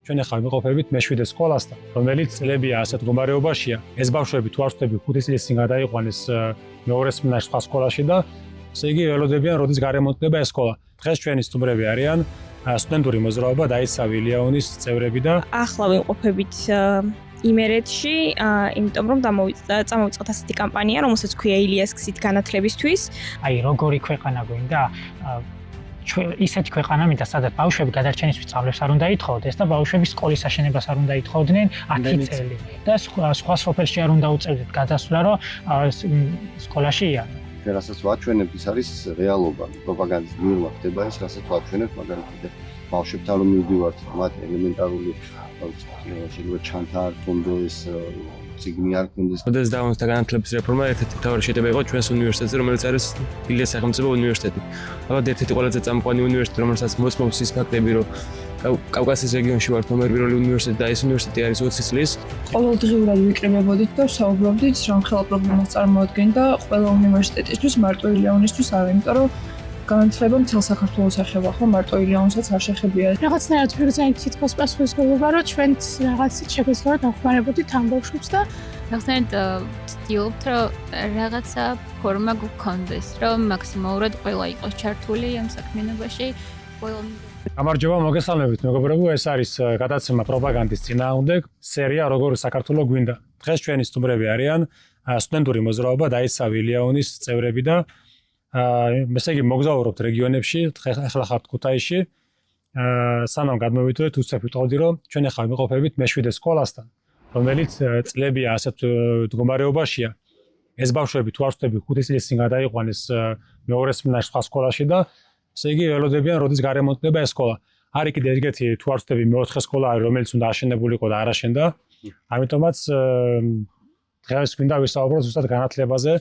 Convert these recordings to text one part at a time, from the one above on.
ჩვენ ახლა ვიმყოფებით მე-7 სკოლასთან, რომელიც წლებია ასეთ მდგომარეობაშია. ეს ბავშვები თუ არ ვწდები 5 წლის წინ გადაიყვანეს მეორე სმენაში სხვა სკოლაში და ესე იგი ველოდებიან, როდის გარემონტდება ეს სკოლა. დღეს ჩვენი სტუმრები არიან სტუდენტური მოძრაობა დაიცავი ილიაონის წევრები და ახლა ვიმყოფებით იმერეთში, იმიტომ რომ წამოვიწყოთ ასეთი კამპანია, რომელსაც ქვია ილიას გზით განათლებისთვის. აი როგორი ქვეყანა გვინდა ისეთი ქვეყანა მინდა, სადაც ბავშვები გადარჩენისთვის სწავლებს არ უნდა ითხოვდეს და ბავშვები სკოლის აშენებას არ უნდა ითხოვდნენ 10 წელი და სხვა სოფელში არ უნდა უწევდეთ გადასვლა, რომ სკოლაში იარონ. რასაც ვაჩვენებთ, ის არის რეალობა. პროპაგანდის მიღმა ხდება ის, რასაც ვაჩვენებთ, მაგალითად, ბავშვებთან რომ მივდივართ, მათ ელემენტარული შეიძლება ჩანთა არ ქონდეს, ციგნი არ ქონდეს. როდესაც დავამსდა განათლების რეფორმა, ერთ-ერთი მთავარი შედეგი იყო ჩვენს უნივერსიტეტზე, რომელიც არის ილიას სახელმწიფო უნივერსიტეტი. ალბათ ერთ-ერთი ყველაზე წამყვანი უნივერსიტეტი, რომელსაც მოსმობს ის ფაქტები, რომ კავკასიის რეგიონში ვართ ნომერ პირველი უნივერსიტეტი და ეს უნივერსიტეტი არის 20 წლის. ყოველდღიურად ვიკრიბებოდით და საუბრობდით, რამხელა პრობლემას წარმოადგენდა ყველა უნივერსიტეტისთვის, მარტო ილიაონისთვის არა, იმიტომ რომ განათლება მთელ საქართველოს ეხება, ხო, მარტო ილიაონსაც არ შეხებია. რაღაცნაირად ფერზეინი თითქოს პასუხისმგებლობა, რომ ჩვენც რაღაცით შეგვეძლო დავხმარებოდით ამ ბავშვებს და რაღაცნაირად ვცდილობთ, რომ რაღაცა ფორმა გვქონდეს, რომ მაქსიმალურად ყველა იყოს ჩართული ამ საქმიანობაში. გამარჯობა, მოგესალმებით მეგობრებო, ეს არის გადაცემა პროპაგანდის წინააღმდეგ, სერია როგორ საქართველო გვინდა. დღეს ჩვენი სტუმრები არიან სტუდენტური მოძრაობა დაიცავი ილიაონის წევრები და ესე იგი მოგზაურობთ რეგიონებში, ახლა ხართ ქუთაისში. სანამ გადმოვიდოდეთ, უცებ ვიტყოდი, რომ ჩვენ ახლა ვიმყოფებით მე-7 სკოლასთან, რომელიც წლებია ასეთ მდგომარეობაშია. ეს ბავშვები თუ არ ვწდები 5 წლის წინ გადაიყვანეს მეორე სმენაში სხვა სკოლაში და ესე იგი ველოდებიან, როდის გარემონტდება ეს სკოლა. არის კიდე ეგეთი თუ არ ვწდები მე-4 სკოლა არის, რომელიც უნდა აშენებულიყო და არ აშენდა. ამიტომაც დღეს გვინდა ვისაუბროთ ზუსტად განათლებაზე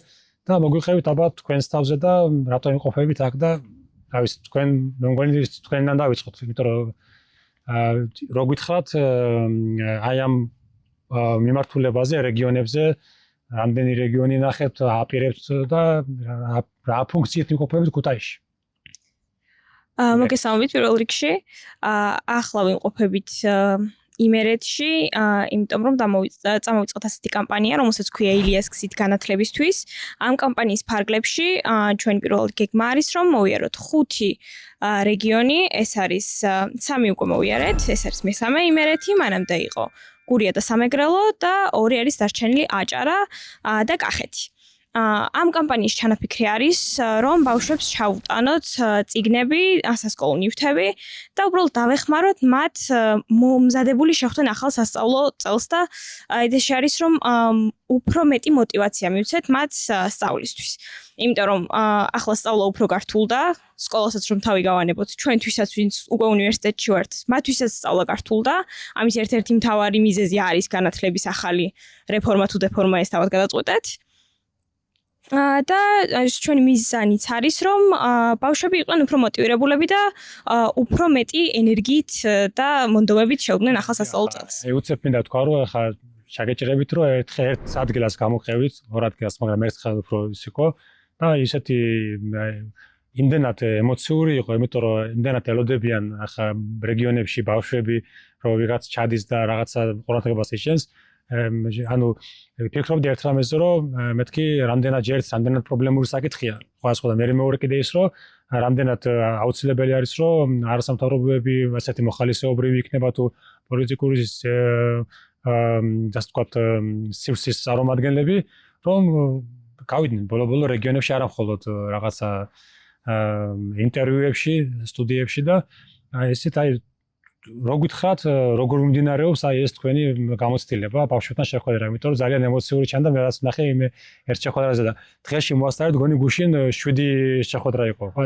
და მოგვიხევით ალბათ თქვენს თავზე და რატომ იმყოფებით აქ და რავი თქვენ მე მგონი თქვენთან დავიწყოთ, იმიტომ რომ რო გითხრათ აი ამ მიმართულებაზე რეგიონებზე რამდენი რეგიონი ნახეთ, აპირებთ და რა ფუნქციით იმყოფებით ქუთაისში. მოგესალმებით პირველ რიგში. ახლა ვიმყოფებით იმერეთში, იმიტომ რომ წამოვიწყოთ ასეთი კამპანია, რომელსაც ქვია ილიას გზით განათლებისთვის. ამ კამპანიის ფარგლებში ჩვენი პირველი გეგმა არის, რომ მოვიაროთ 5 რეგიონი, ეს არის 3 უკვე მოვიარეთ, ეს არის მესამე იმერეთი, მანამდე იყო გურია და სამეგრელო და 2 არის დარჩენილი აჭარა და კახეთი. ამ კამპანიის ჩანაფიქრი არის, რომ ბავშვებს ჩაუტანოთ წიგნები, სასკოლო ნივთები და უბრალოდ დავეხმაროთ მათ მომზადებული შეხვდნენ ახალ სასწავლო წელს და ეს არის, რომ უფრო მეტი мотиваცია მივცეთ მათ სწავლისთვის. იმიტომ რომ ახლა სწავლა უფრო გართულდა, სკოლასაც რომ თავი გავანებოთ, ჩვენთვისაც ვინც უკვე უნივერსიტეტში ვართ, მათთვისაც სწავლა გართულდა. ამის ერთ-ერთი მთავარი მიზეზი არის განათლების ახალი რეფორმა თუ დეფორმა, ეს თავად გადაწყვეტეთ. და ჩვენი მიზანიც არის, რომ ბავშვები იყვნენ უფრო მოტივირებულები და უფრო მეტი ენერგიით და მონდომებით შეუდგნენ ახალ სასწავლო წელს. უცებ მინდა თქვა, რომ ახლა შეგეჭირებით, რომ ერთ ადგილას გამოყევით, ორ ადგილას, მაგრამ ერთხელ უფრო ის იყო და ისეთი იმდენად ემოციური იყო, იმიტომ რომ იმდენად ელოდებიან ახლა რეგიონებში ბავშვები, რომ ვიღაც ჩადის და რაღაცა ყურადღებას იშენს. ანუ ფიქრობდი ერთ რამეზე, რომ მეთქი რამდენადჯერ რამდენად პრობლემური საკითხია. სხვა და მეორე კიდე ის, რომ რამდენად აუცილებელი არის, რომ არასამთავრობოები ასეთი მოხალისეობრივი იქნება თუ პოლიტიკური ასე ვთქვათ სივრცის წარმომადგენლები, რომ გავიდნენ ბოლო-ბოლო რეგიონებში არა მხოლოდ რაღაცა ინტერვიუებში, სტუდიებში და ესეთ აი რო გითხრათ, როგორ მიმდინარეობს აი ეს თქვენი გამოცდილება ბავშვებთან შეხვედრა, იმიტომ რომ ძალიან ემოციური ჩანდა, მე რაც ვნახე იმ ერთ შეხვედრაზე და დღეში მოასწარეთ, გონი გუშინ 7 შეხვედრა იყო, ხო?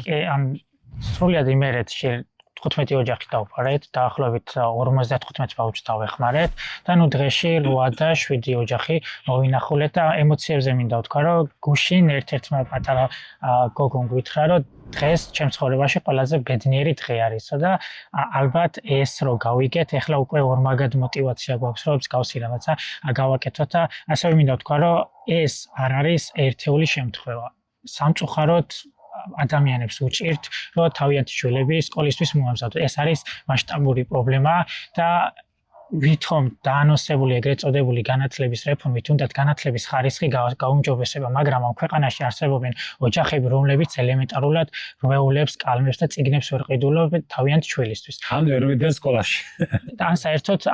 კი, ამ სრულად იმერეთში 15 ოჯახი დავფარეთ, დაახლოებით 55 ბავშვს დავეხმარეთ და ნუ დღეში 8 და 7 ოჯახი მოვინახულეთ და ემოციებზე მინდა ვთქვა, რომ გუშინ ერთ-ერთმა პატარა გოგომ გითხრა, რომ დღეს ჩემს ცხოვრებაში ყველაზე ბედნიერი დღე არისო და ალბათ ეს რო გავიგეთ, ეხლა უკვე ორმაგად мотиваცია გვაქვს, რომ მსგავსი რაღაცა გავაკეთოთ და ასევე მინდა ვთქვა, რომ ეს არ არის ერთეული შემთხვევა. სამწუხაროდ ადამიანებს უჭირთ, რომ თავიანთი შვილები სკოლისთვის მოამზადოთ. ეს არის მასშტაბური პრობლემა და ვითომ დაანონსებული ეგრეთ წოდებული განათლების რეფორმით უნდათ განათლების ხარისხი გაუმჯობესება, მაგრამ ამ ქვეყანაში არსებობენ ოჯახები, რომლებიც ელემენტარულად რვეულებს, კალმებს და წიგნებს ვერ ყიდულობენ თავიანთ შვილისთვის. ან ვერ მიდიან სკოლაში.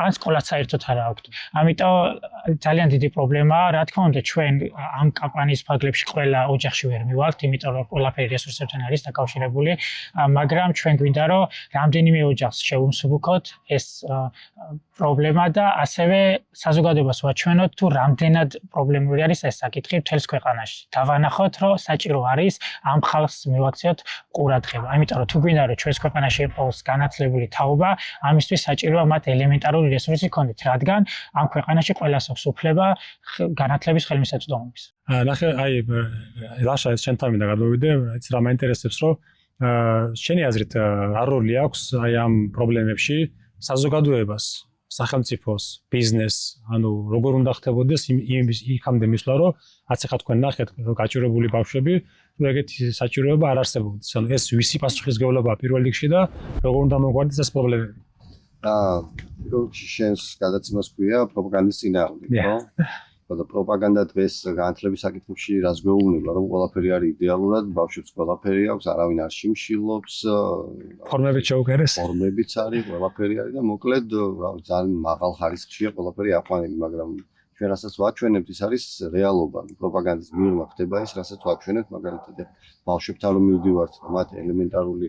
ან სკოლაც საერთოდ არ აქვთ. ამიტომ ძალიან დიდი პრობლემაა, რა თქმა უნდა, ჩვენ ამ კამპანიის ფარგლებში ყველა ოჯახში ვერ მივალთ, იმიტომ რომ ყველაფერი რესურსებთან არის დაკავშირებული, მაგრამ ჩვენ გვინდა რომ რამდენიმე ოჯახს შევუმსუბუქოთ ეს პრობლემა და ასევე საზოგადოებას ვაჩვენოთ თუ რამდენად პრობლემური არის ეს საკითხი მთელს ქვეყანაში. დავანახოთ, რომ საჭირო არის ამ ხალხს მივაქციოთ ყურადღება. ამიტომ რომ თუ გვინდა რომ ჩვენს ქვეყანაში იყოს განათლებული თაობა, ამისთვის საჭიროა მათ ელემენტარული რესურსი ქონდეთ, რადგან ამ ქვეყანაში ყველას აქვს უფლება განათლების ხელმისაწვდომობის. ნახე, აი ლაშა ეს შენთან მინდა გადმოვიდე, ეს რა მაინტერესებს, რომ შენი აზრით რა როლი აქვს აი ამ პრობლემებში საზოგადოებას, სახელმწიფოს, ბიზნესს, ანუ როგორ უნდა ხდებოდეს იქამდე მისვლა, რომ რაც ახლა თქვენ ნახეთ, გაჭირებული ბავშვები, თუ ეგეთი საჭიროება არ არსებობდეს. ანუ ეს ვისი პასუხისმგებლობაა პირველ რიგში და როგორ უნდა მოგვარდეს ეს პრობლემები. შენს გადაცემას ქვია პროპაგანდის წინააღმდეგ, ხო? და პროპაგანდა დღეს განათლების საკითხებში რას გვეუბნება, რომ ყველაფერი არის იდეალურად, ბავშვებს ყველაფერი აქვს, არავინ არ შიმშილობს, ფორმებით შეუგერეს. ფორმებიც არის, ყველაფერი არის და მოკლედ ძალიან მაღალ ხარისხშია ყველაფერი აყვანილი, მაგრამ ჩვენ რასაც ვაჩვენებთ, ის არის რეალობა. პროპაგანდის მიღმა ხდება ის, რასაც ვაჩვენებთ, მაგალითად ბავშვებთან რომ მივდივართ, მათ ელემენტარული,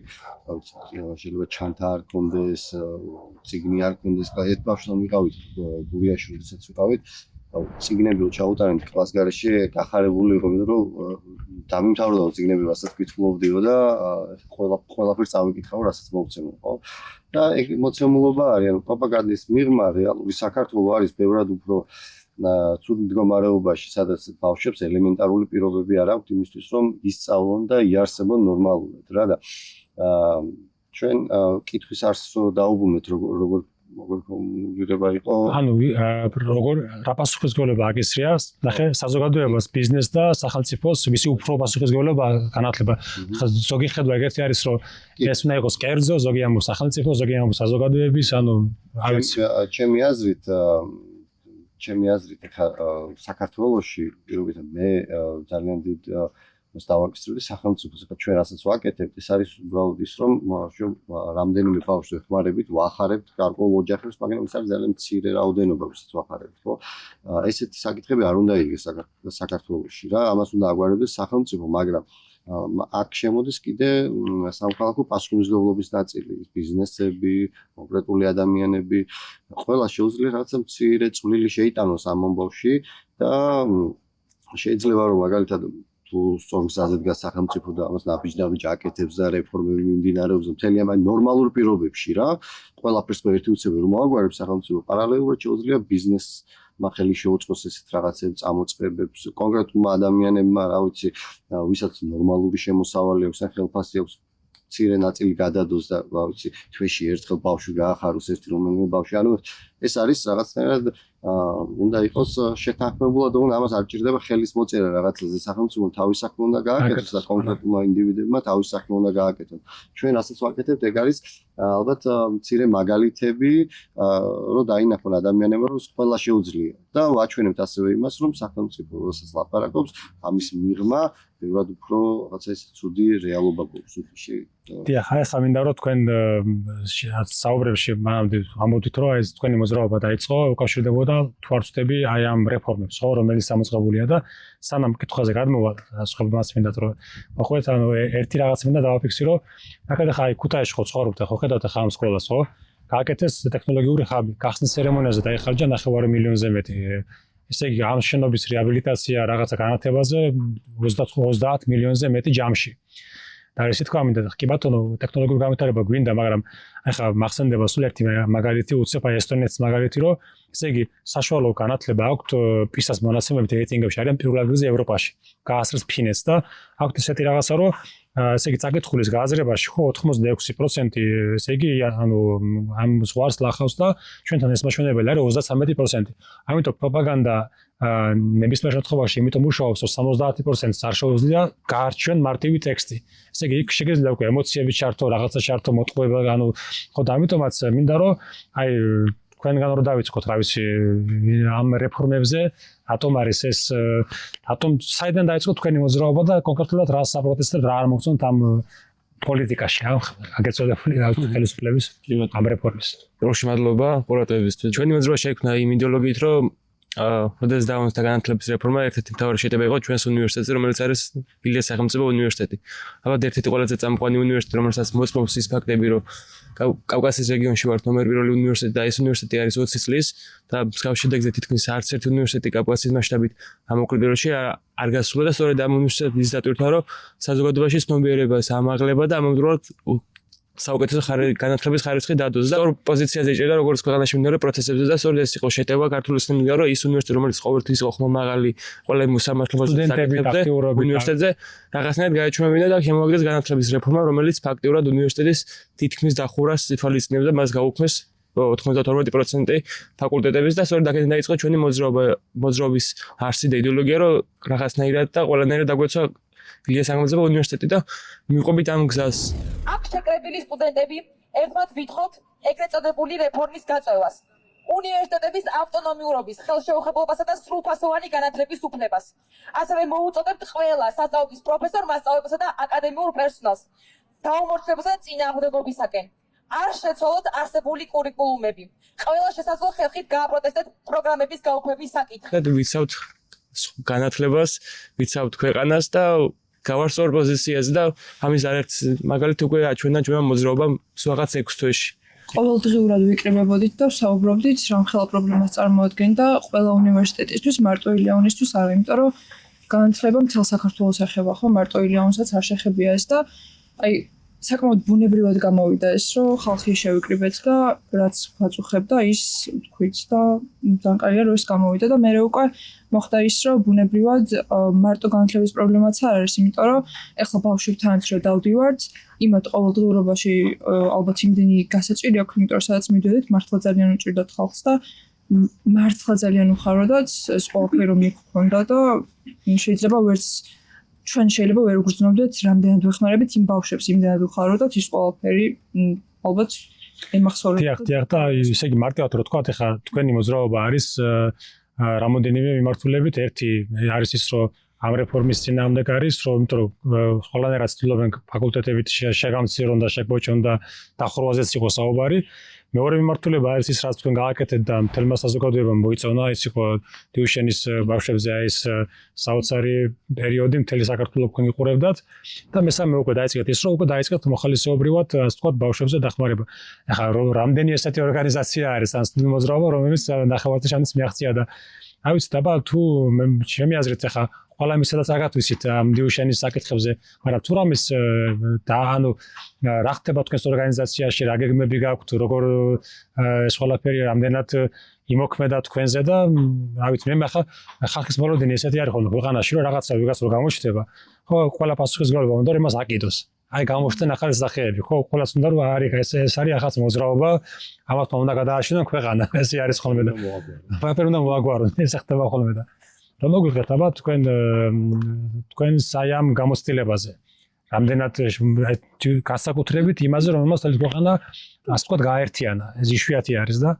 შეიძლება ჩანთა არ ქონდეს, წიგნი არ ქონდეს, ერთ ბავშვთან ვიყავით გურიაში, როდესაც ვიყავით, წიგნები რო ჩაუტარეთ კლას გარეშე, გახარებული იყო, რომ დამიმთავრდა წიგნები, რასაც კითხულობდიო და ყველაფერს წავიკითხავ, რასაც მოვცემო, ხო? და ეგ მოცემულობა არის, ანუ პროპაგანდის მიღმა რეალური საქართველო არის ბევრად უფრო ცუდ მდგომარეობაში, სადაც ბავშვებს ელემენტარული პირობები არ აქვთ იმისთვის, რომ ისწავლონ და იარსებონ ნორმალურად, რა და ჩვენ კითხვის არსს დაუბრუნეთ, როგორ მოგება იყო. ანუ როგორ რა პასუხისმგებლობა აკისრია, ნახე, საზოგადოებას, ბიზნესს და სახელმწიფოს, ვისი უფრო პასუხისმგებლობა განათლება. ზოგი ხედვა ეგეთი არის, რომ ეს უნდა იყოს კერძო, ზოგი ამბობს სახელმწიფო, ზოგი ამბობს საზოგადოების, ანუ არ ვიცი. ჩემი აზრით, საქართველოში პირობითად მე ძალიან დიდ მას დავაკისრებდი სახელმწიფოს, ჩვენ რასაც ვაკეთებთ, ეს არის უბრალოდ ის, რომ რამდენიმე ბავშვს ვეხმარებით, ვახარებთ გარკვეულ ოჯახებს, მაგრამ ეს არის ძალიან მცირე რაოდენობა, ვისაც ვახარებთ, ხო? ესეთი საკითხები არ უნდა იყოს საქართველოში რა, ამას უნდა აგვარებდეს სახელმწიფო, მაგრამ აქ შემოდის კიდე სამხალხო პასუხისმგებლობის ნაწილი, ბიზნესები, კონკრეტული ადამიანები, ყველა შეუძლია რაღაცა მცირე წვლილი შეიტანოს ამ ამბავში და შეიძლება რომ მაგალითად თუ სწორ გზაზე დგას სახელმწიფო და ამას ნაბიჯ აკეთებს და რეფორმები მიმდინარეობს მთელი ამ ნორმალურ პირობებში რა, ყველაფერს ერთი უცები რომ მოაგვარებს სახელმწიფო, პარალელურად შეუძლია ბიზნესმა ხელი შეუწყოს ესეთ რაღაცებს, წამოწყებებს, კონკრეტულმა ადამიანებმა, რა ვიცი, ვისაც ნორმალური შემოსავალი აქვს, ხელფასი აქვს, მცირე ნაწილი გადადოს და რა ვიცი, თვეში ერთხელ ბავშვი გაახაროს ერთი რომელიმე ბავშვი, ანუ ეს არის რაღაცნაირად უნდა იყოს შეთანხმებულად, რომ ამას არ ჭირდება ხელის მოწერა რაღაცაზე, სახელმწიფომ თავის საქმე უნდა გააკეთოს და კონკრეტულმა ინდივიდებმა თავის საქმე უნდა გააკეთონ. ჩვენ რასაც ვაკეთებთ, ეგ არის ალბათ მცირე მაგალითები, რომ დაინახონ ადამიანებმა, რომ ყველა შეუძლია და ვაჩვენებთ ასევე იმას, რომ სახელმწიფო როდესაც ლაპარაკობს, ამის მიღმა ბევრად უფრო რაღაცა ეს ცუდი რეალობა გვაქვს უფში. დიახ, ახლა მინდა რომ თქვენ საუბრებში მანამდე ამბობთ, რომ ეს თქვენი მოძრაობა დაიწყო, უკავშირდებოდა თუ არ ვწდები აი ამ რეფორმებს, ხო, რომელიც გამოწყებულია და სანამ კითხვაზე გადმოვა, სხვებმაც მინდათ რომ მოხვდეთ, ანუ ერთი რაღაც მინდა დავაფიქსირო, აკეთე ხა აი ქუთაისში ხო ცხოვრობთ, ხო ხედავთ ხა ამ სკოლას, ხო? გააკეთეს ტექნოლოგიური ხაბი, გახსნის ცერემონიაზე დაიხარჯა 9 მილიონზე მეტი. ესე იგი, ამ შენობის რეაბილიტაცია რაღაცა განათლებაზე 30 მილიონზე მეტი ჯამში. და ისე თქვა მინდა, კი ბატონო, ტექნოლოგიური განვითარება გვინდა, მაგრამ ახლა მახსენდება სულ ერთი მაგალითი, უცებ აი ესტონეთის მაგალითი, რომ ესე იგი, საშუალო განათლება აქვთ PISA-ს მონაცემებით რეიტინგებში არიან პირველ ადგილზე ევროპაში. გაასწრეს ფინეთს და აქვთ ესეთი რაღაცა, რომ ესე იგი, წაკითხulis გააზრებაში ხო 86%, ესე იგი, ანუ ამ ზღვარს ლახავს და ჩვენთან ეს მაჩვენებელი არის 33%. ამიტომ პროპაგანდა ნებისმიერ შემთხვევაში იმიტომ მუშაობს, რომ 70%-ს არ შეუძლია გაარჩიონ მარტივი ტექსტი. ესე იგი, იქ შეგიძლია უკვე ემოციები ჩართო, რაღაცა ჩართო, მოტყუება, ანუ ხო და ამიტომაც მინდა რომ აი თქვენგან რო დავიწყოთ, რა ვიცი, ამ რეფორმებზე, რატომ არის ეს, რატომ საიდან დაიწყო თქვენი მოძრაობა და კონკრეტულად რა საპროტესტებთ, რა არ მოგწონთ ამ პოლიტიკაში, აგეცოდებული ხელისუფლების ამ რეფორმის. პროში მადლობა ყურადღებისთვის. ჩვენი მოძრაობა შეიქმნა იმ იდეოლოგიით, რომ როდესაც დავამოწმდა განათლების რეფორმა, ერთ-ერთი მთავარი შეტევა იყო ჩვენს უნივერსიტეტზე, რომელიც არის ილიას სახელმწიფო უნივერსიტეტი. ალბათ ერთ-ერთი ყველაზე წამყვანი უნივერსიტეტი, რომელსაც მოწმობს ის ფაქტები, რომ კავკასიის რეგიონში ვართ ნომერ პირველი უნივერსიტეტი და ეს უნივერსიტეტი არის 20 წლის და მსგავს შედეგზე თითქმის არც ერთი უნივერსიტეტი კავკასიის მასშტაბით ამ მოკრედელში არ გასულა და სწორედ ამ უნივერსიტეტის დატვირთვა, რომ საზოგადოებაში ცნობიერებას ამაღლება და ამავდროულად საუკეთესო განათლების ხარისხი დადოს და ორ პოზიციაზე იჭერდა როგორც ქვეყანაში მიმდინარე პროცესებზე და სწორედ ეს იყო შეტევა ქართული სინამდვილეა, რომ ის უნივერსიტეტი, რომელიც ყოველთვის იყო ხმა მაღალი ყველა მოსამართლობაზე უნივერსიტეტზე რაღაცნაირად გაეჩვენებინა და შემოაგდეს განათლების რეფორმა, რომელიც ფაქტიურად უნივერსიტეტის თითქმის დახურას ითვალისწინებს და მას გაუქმეს 92% ფაკულტეტების და სწორედ აქედან დაიწყო ჩვენი მოძრაობის არსი და იდეოლოგია, რომ რაღაცნაირად და ყველანაირად დაგვეცვა ილიას სახელმწიფო უნივერსიტეტი და მიყვებით ამ გზას. აქ შეკრებილი სტუდენტები ერთმანეთს ვითხოვთ ეგრეთ წოდებული რეფორმის გაწევას. უნივერსიტეტების ავტონომიურობის, ხელშეუხებლობასა და სრულფასოვანი განათლების უფლებას. ასევე მოუწოდებთ ყველა სასწავლებლის პროფესორ, მასწავლებელსა და აკადემიურ პერსონალს დაუმორჩილებასა და წინააღმდეგობისაკენ. არ შეცვალოთ არსებული კურიკულუმები. ყველა შესაძლო ხერხით გააპროტესტეთ პროგრამების გაუქმების საკითხი. ვიცავთ განათლებას, ვიცავთ ქვეყანას და გავართ სწორ პოზიციაზე და ამის არაერთ მაგალითი უკვე აჩვენა ჩვენმა მოძრაობამ რაღაც 6 თვეში. ყოველდღიურად ვიკრიბებოდით და საუბრობდით რამხელა პრობლემას წარმოადგენდა ყველა უნივერსიტეტისთვის, მარტო ილიანისთვის არა, იმიტომ რომ განათლება მთელ საქართველოს ეხება, ხო, მარტო ილიანსაც არ შეხებია ეს და აი საკმაოდ ბუნებრივად გამოვიდა ეს, რომ ხალხი შევიკრიბეთ და რაც ვაწუხებდა ის თქვით და დანკარია რომ ეს გამოვიდა და მე უკვე მოხდა ის, რომ ბუნებრივად მარტო განათლების პრობლემაც არ არის, იმიტომ რომ ეხლა ბავშვებთან რო დავდივართ, იმათ ყოველდღიურობაში ალბათ იმდენი გასაჭირი აქვს, იმიტომ რომ სადაც მივდივართ, მართლა ძალიან უჭირდათ ხალხს და მართლა ძალიან უხაროდათ ეს ყველაფერი რომ მიქონდა და შეიძლება ვერც ჩვენ შეიძლება ვერ ვგრძნობდეთ რამდენად ვეხმარებით იმ ბავშვებს, იმდენად ვხაროდათ ის ყველაფერი ალბათ ემახსოვრებოდა. დიახ და ისე იგი მარტივად რო თქვა, ეხლა თქვენი მოძრაობა არის რამოდენიმე მიმართულებით, ერთი არის ის, რომ ამ რეფორმის წინააღმდეგ არის, რომ იმიტომ რომ ყველანაირად ცდილობენ ფაკულტეტებით შეგამცირონ და შეგბოჭონ და დახურვაზეც იყოს საუბარი. მეორე მიმართულება არის ის, რაც თქვენ გააკეთეთ და მთელმა საზოგადოებამ მოიწონა, ის იყო დიუშენის ბავშვებზე ეს საოცარი პერიოდი მთელი საქართველოს თქვენ იყურებდათ და მესამე უკვე დაიწყეთ ის, რომ უკვე დაიწყეთ მოხალისეობრივად, ასე ვთქვათ, ბავშვებზე დახმარება. ახლა რამდენი ესეთი ორგანიზაცია არის, ან სტუდენტ მოძრაობა, რომელიც ნახევარწრიანიც მიაღწია და არ ვიცი, დაბა თუ ჩემი აზრით ახლა ყველა მისადაც აგათვისით ამ დიუშენის საკითხებზე, მაგრამ თუ რამის და ანუ რა ხდება თქვენს ორგანიზაციაში, რა გეგმები გაქვთ, როგორ ეს ყველაფერი რამდენად იმოქმედა თქვენზე და რა ვიცი, მე ახლა ხალხის მოლოდინი ესეთი არის ხოლმე ქვეყანაში, რომ რაღაცა ვიღაც რო გამოჩნდება, ხო, ყველა პასუხისმგებლობა უნდა რომ იმას აკიდოს. აი გამოჩნდნენ ახალი სახეები, ხო, ყველას უნდა რომ ეს არის ახაც მოძრაობა, ამათ უნდა გადააშინონ ქვეყანა, ესე არის ხოლმე და ყველაფერი უნდა მოაგვარონ, ეს ხდება ხოლმე და რომ მოგვიგეთ აბა თქვენ საამ გამოცდილებაზე. რამდენად განსაკუთრებით იმაზე, რომ მას თელი ქვეყანა ასე ვთქვათ გააერთიანა. ეს იშვიათი არის და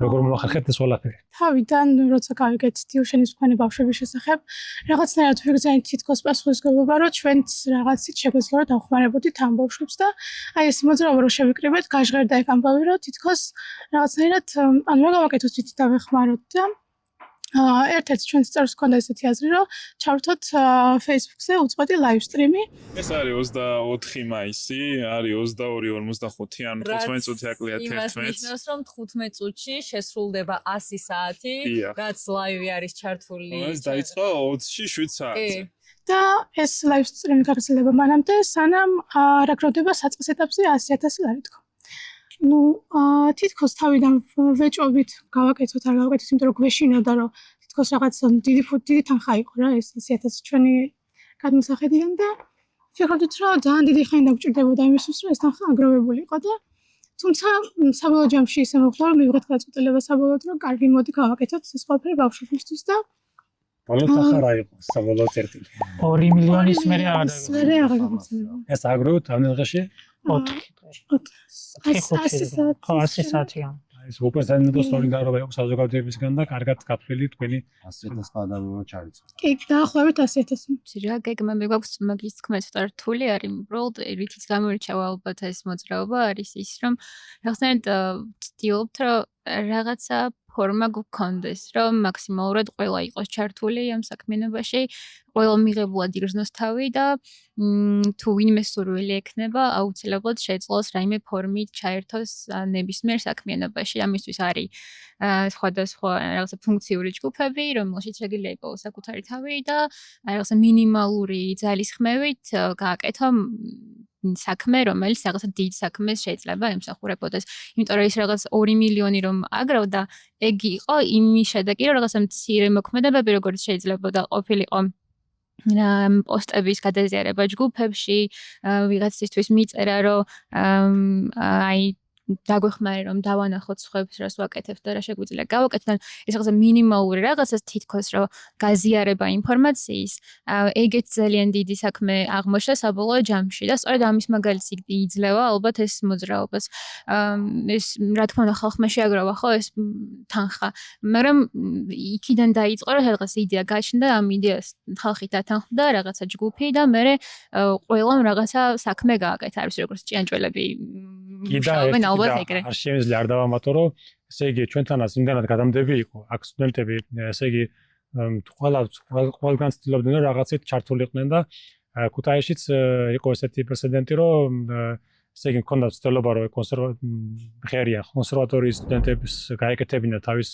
როგორ მოახერხეთ ეს ყველაფერი. თავიდან როცა გავიგეთ დიუშენის მქონე ბავშვების შესახებ, რაღაცნაირად ვიგრძნით თითქოს პასუხისმგებლობა, რომ ჩვენც რაღაცით შეგვეძლო რომ დავხმარებოდით ამ ბავშვებს და აი ეს მოძრაობა რო შევიკრიბეთ, გაჟღერდა ეგ ამბავი, რომ თითქოს რაღაცნაირად ანუ რა გავაკეთოთ თვით დავეხმაროთ და ერთ-ერთი ჩვენს წარს ჰქონდა ესეთი აზრი, რომ ჩავრთოთ Facebook-ზე უწყვეტი live stream-ი. ეს არის 24 მაისი, არის 22:45 ან 15 წუთი აკლია 11. იმას ნიშნავს, რომ 15 წუთში შესრულდება 100 საათი, რაც live-ი არის ჩართული. ეს დაიწყო 20-ში 7 საათზე. და ეს live stream-ი გაგრძელდება მანამდე, სანამ არ აგროვდება საწყის ეტაპზე 100,000 ლარი თქო. ну, თითქოს თავიდან ვეჭობით გავაკეთოთ, არ გავაკეთოთ, იმიტომ რომ გვეშინოდა, რომ თითქოს რაღაც დიდი თანხა იყო რა ეს 100,000 ჩვენი გადმოსახედიდან და ვფიქრობთ, რომ ძალიან დიდი ხანი დაგვჭირდებოდა იმისთვის, რომ ეს თანხა აგროვებული იყო და თუმცა საბოლოო ჯამში ისე მოხდა, რომ მივიღეთ გადაწყვეტილება საბოლოოდ, რომ კარგი მოდი გავაკეთოთ ეს ყველაფერი ბავშვებისთვის და ბოლოს ახლა რა იყო საბოლოოდ წერტილი 2 მილიონის მერე აღარ ეს აგროვოთ ამ დღეში 100 საათიან ეს უპირატესად სოლიდარობა იყო საზოგადოებისგან და კარგად გაფრთხილი თქვენი 100,000 ადამიანმა ჩაიწერა. კი, დაახლოებით 100,000. რა გეგმები გვაქვს მაგის თქმით ცოტა რთული არის, უბრალოდ რითიც გამოირჩევა ალბათ ეს მოძრაობა არის ის, რომ რაღაცნაირად ვცდილობთ, რომ რაღაცა ფორმა გქონდეს, რომ მაქსიმალურად ყველა იყოს ჩართული ამ საქმიანობაში, ყველა მიღებულად იგრძნოს თავი და თუ ვინმე სურვილი ექნება, აუცილებლად შეეძლოს რაიმე ფორმით ჩაერთოს ნებისმიერ საქმიანობაში. ამისთვის არის სხვადასხვა რაღაცა ფუნქციური ჯგუფები, რომელშიც შეგიძლია იპოვოს საკუთარი თავი და რაღაცა მინიმალური ძალისხმევით გააკეთო საქმე, რომელიც რაღაცა დიდ საქმეს შეიძლება ემსახურებოდეს. იმიტომ რომ ის რაღაც 2 მილიონი რომ აგროვდა, ეგ იყო იმის შედეგი, რომ რაღაცა მცირე მოქმედებები, როგორც შეიძლება ყოფილიყო პოსტების გადაზიარება ჯგუფებში, ვიღაცისთვის მიწერა, რომ აი დაგვეხმარე რომ დავანახოთ სხვებს რას ვაკეთებთ და რა შეგვიძლია გავაკეთოთ. ეს რაღაცა მინიმალური რაღაცას თითქოს რომ გაზიარება ინფორმაციის, ეგეც ძალიან დიდი საქმე აღმოჩნდა საბოლოო ჯამში და სწორედ ამის მაგალითი იძლევა ალბათ ეს მოძრაობას. ეს რა თქმა უნდა ხალხმა შეაგროვა ხო ეს თანხა, მაგრამ იქიდან დაიწყო რომ რაღაც იდეა გაჩნდა, ამ იდეას ხალხი დათანხმდა რაღაცა ჯგუფი და მე ყველამ რაღაცა საქმე გააკეთა, არის როგორც ჭიანჭველები არ შემიძლია არ დავამატო, რომ ესე იგი ჩვენთანაც იმდანად გადამდები იყო აქ სტუდენტები, ესე იგი ყველგან ცდილობდნენ რომ რაღაცით ჩართულიყვნენ და ქუთაისშიც იყო ესეთი პრეცედენტი, რომ ესე იგი მქონდა ცდილობა რომ კონსერვატორიის სტუდენტებს გაეკეთებინა თავის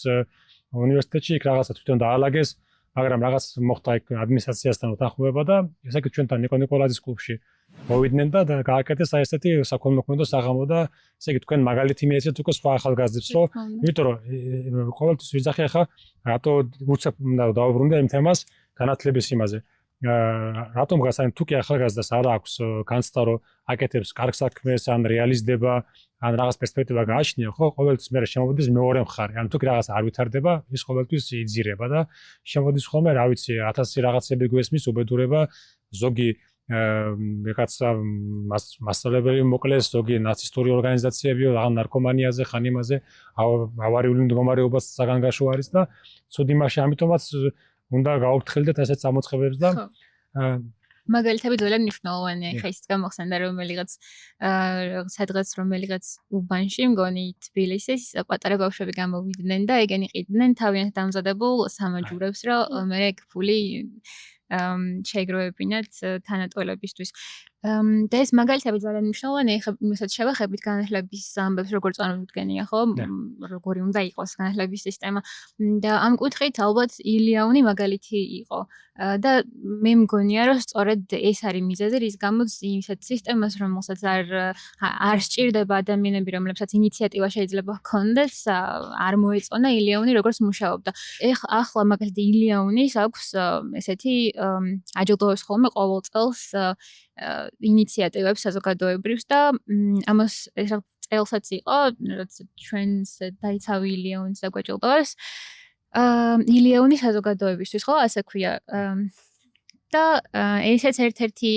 უნივერსიტეტში, იქ რაღაცა თვითონ დაალაგეს, მაგრამ რაღაც მოხდა იქ ადმინისტრაციასთან უთანხმოება და ესე იგი ჩვენთან ნიკო ნიკოლაძის კლუბში მოვიდნენ და გააკეთეს აი ესეთი საქველმოქმედო საღამო და ესე იგი თქვენ მაგალითი მიეცეთ უკვე სხვა ახალგაზრდებს, რომ იმიტომ რომ ყოველთვის ვიძახი ახლა რატო უცებ უნდა დავუბრუნდე იმ თემას განათლების იმაზე. რატომ გასაი თუ კი ახალგაზრდას არ აქვს განცდა რომ აკეთებს კარგ საქმეს ან რეალიზდება ან რაღაც პერსპექტივა გააჩნია, ხო, ყოველთვის მე შემოდის მეორე მხარე. ან თუ კი რაღაც არ ვითარდება, ის ყოველთვის იძირება და შემოდის ხოლმე, რა ვიცი, 1000 რაღაცები გვესმის უბედურება, ზოგი ეკაცა მასწავლებელი მოკლეს, ზოგი ნაცისტური ორგანიზაციები, ან ნარკომანიაზე, ხან იმაზე, ავარიული მდგომარეობა საგანგაშო არის და ცუდი მასში, ამიტომაც უნდა გავუფრთხილდეთ ესეთ წამოწყებებს და მაგალითები ძალიან მნიშვნელოვანია. ხა ის გამოხსენდა რომელიღაც სადღაც რომელიღაც უბანში, მგონი თბილისის პატარა ბავშვები გამოვიდნენ და ეგენი ყიდნენ თავიანთ დამზადებულ სამაჯურებს, რომ მე ფული შეეგროვებინათ თანატოლებისთვის. და ეს მაგალითები ძალიან მნიშვნელოვანია, ხა მისაც შევახებით განათლების ამბებს, როგორ წარმოუდგენია, ხო? როგორი უნდა იყოს განათლების სისტემა და ამ კუთხით ალბათ ილიაუნი მაგალითი იყო. და მე მგონია, რომ სწორედ ეს არის მიზეზი, რის გამოც ისეთ სისტემას, რომელსაც არ სჭირდება ადამიანები, რომლებსაც ინიციატივა შეიძლება ჰქონდეს, არ მოეწონა ილიაუნი როგორც მუშაობდა. ახლა მაგალითად ილიაუნის აქვს ესეთი აჯილდოებს ხოლმე ყოველ წელს ინიციატივებს საზოგადოებრივს და ამას ეს წელსაც იყო, რაც ჩვენს დაიცავი ილიაუნის დაგვაჯილდოვეს. ილიაუნი საზოგადოებისთვის, ხო, ასე ქვია. და ესეც ერთ-ერთი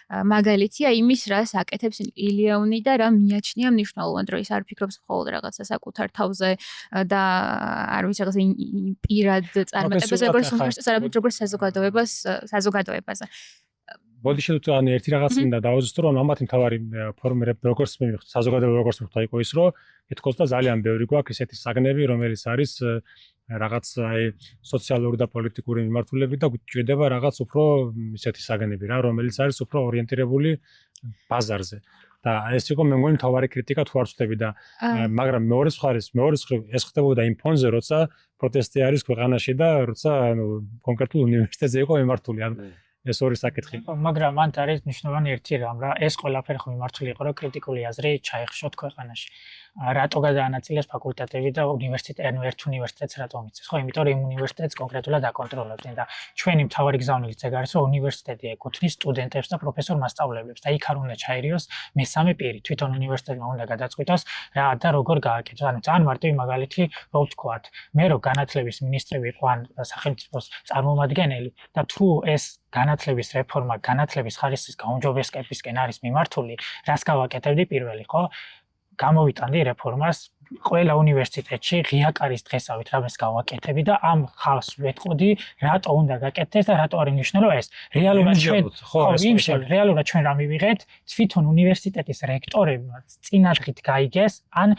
მაგალითია იმის, რას აკეთებს ილიაუნი და რა მიაჩნია მნიშვნელოვან დროის. არ ფიქრობს მხოლოდ რაღაცა საკუთარ თავზე და არ ვიცი რაღაცა პირად წარმატებას, როგორც უნივერსიტეტს, არამედ როგორც საზოგადოებაზე. მოდი შევთქვათ, ან ერთი რაღაც მინდა დავაზუსტო, რომ ამათი მთავარი ფორმირება როგორც მივხვდით, საზოგადოება როგორც მივხვდა იყო ის, რომ ეთქოს და ძალიან ბევრი გვაქვს ესეთი საგნები, რომელიც არის რაღაც აი სოციალური და პოლიტიკური მიმართულებით და გვჭირდება რაღაც უფრო ისეთი საგნები რა, რომელიც არის უფრო ორიენტირებული ბაზარზე. და ეს იყო მე მგონი მთავარი კრიტიკა თუ არ ვწდები და მაგრამ მეორე მხრივ ეს ხდებოდა იმ ფონზე, როცა პროტესტი არის ქვეყანაში და როცა კონკრეტულ უნივერსიტეტზე იყო მიმართული. ეს ორი საკითხი. მაგრამ მან არის მნიშვნელოვანი ერთი რამ რა ეს ყველაფერი ხომ მიმართული იყო რომ კრიტიკული აზრი ჩაიხშოთ ქვეყანაში. რატო გადაანაწილეს ფაკულტეტები და უნივერსიტეტი, ანუ ერთ უნივერსიტეტს რატო მიწეს? ხო, იმიტომ რომ იმ უნივერსიტეტს კონკრეტულად აკონტროლებდნენ და ჩვენი მთავარი გზავნილიც ეგ არის, რომ უნივერსიტეტი ეკუთვნის სტუდენტებს და პროფესორ-მასწავლებლებს და იქ არ უნდა ჩაერიოს მესამე პირი. თვითონ უნივერსიტეტმა უნდა გადაწყვიტოს რა და როგორ გააკეთოს. ანუ ძალიან მარტივი მაგალითი რო ვთქვათ, მე რო განათლების მინისტრები იყო ან სახელმწიფოს წარმომადგენელი და თუ ეს განათლების რეფორმა განათლების ხარისხის გაუმჯობესებისკენ არის მიმართული, რას გავაკეთებდი პირველი, ხო? გამოვიტანდი რეფორმას ყველა უნივერსიტეტში ღია კარის დღესავით რამეს გავაკეთები და ამ ხალხს ვეთყოდი რატო უნდა გაკეთდეს და რატო არ იმნიშნელო ეს რეალურად ჩვენ რა მივიღეთ თვითონ უნივერსიტეტის რექტორებმა წინადღით გაიგეს ან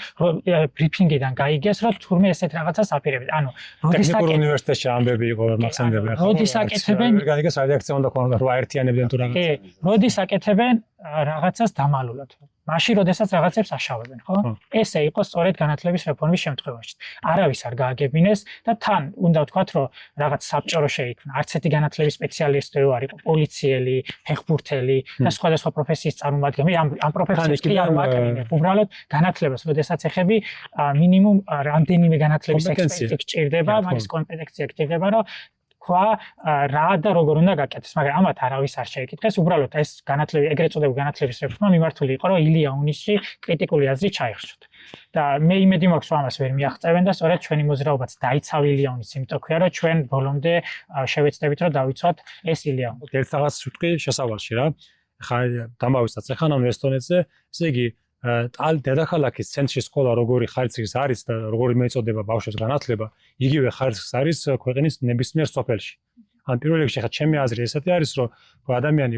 ბრიფინგიდან გაიგეს რომ თურმე ესეთ რაღაცას აპირებენ ანუ ტექნიკურ უნივერსიტეტში ამბები იყო მახსენდება ხო როდის აკეთებენ გაიგეს რეაქცია უნდა ქონოდა რა ერთიანებდნენ თუ რაღაცა როდის აკეთებენ რაღაცას დამალულად მაშინ როდესაც რაღაცებს აშავებენ ხო ესე იყო სწორედ განათლების რეფორმის შემთხვევაში არავის არ გააგებინეს და თან უნდა ვთქვათ რომ რაღაც საბჭორო შეიქმნა არც ერთი განათლების სპეციალისტი არ იყო პოლიციელი ფეხბურთელი და სხვადასხვა პროფესიის წარმომადგენელი ამ პროფესიას კი არ მაკრინებ უბრალოდ განათლებას როდესაც ეხები მინიმუმ რამდენიმე განათლების ექსპერტი გჭირდება მაგის კომპეტენცია გჭირდება რომ რა და როგორ უნდა გაკეთდეს, მაგრამ ამათ არავის არ შეეკითხეს, უბრალოდ ეს განათლების ეგრეთ წოდებული განათლების რეფორმა მიმართული იყო, რომ ილია უნისში კრიტიკული აზრი ჩაიხშოთ. და მე იმედი მაქვს, რომ ამას ვერ მიაღწევენ და სწორედ ჩვენი მოძრაობაც დაიცავ ილია უნის, იმიტომ ქვია, რომ ჩვენ ბოლომდე შევეცდებით, რომ დავიცვათ ეს ილია უნი. ერთ რაღაც ვიტყვი შესავალში რა. ხა დამავიწყოთ ახლა ამ ესტონეთზე, ესე იგი დედაქალაქის ცენტრში სკოლა როგორი ხარისხის არის და როგორი მეწოდება ბავშვებს განათლება, იგივე ხარისხის არის ქვეყნის ნებისმიერ სოფელში. ან პირველ რიგში ხა ჩემი აზრი ესეთი არის, რომ ადამიანი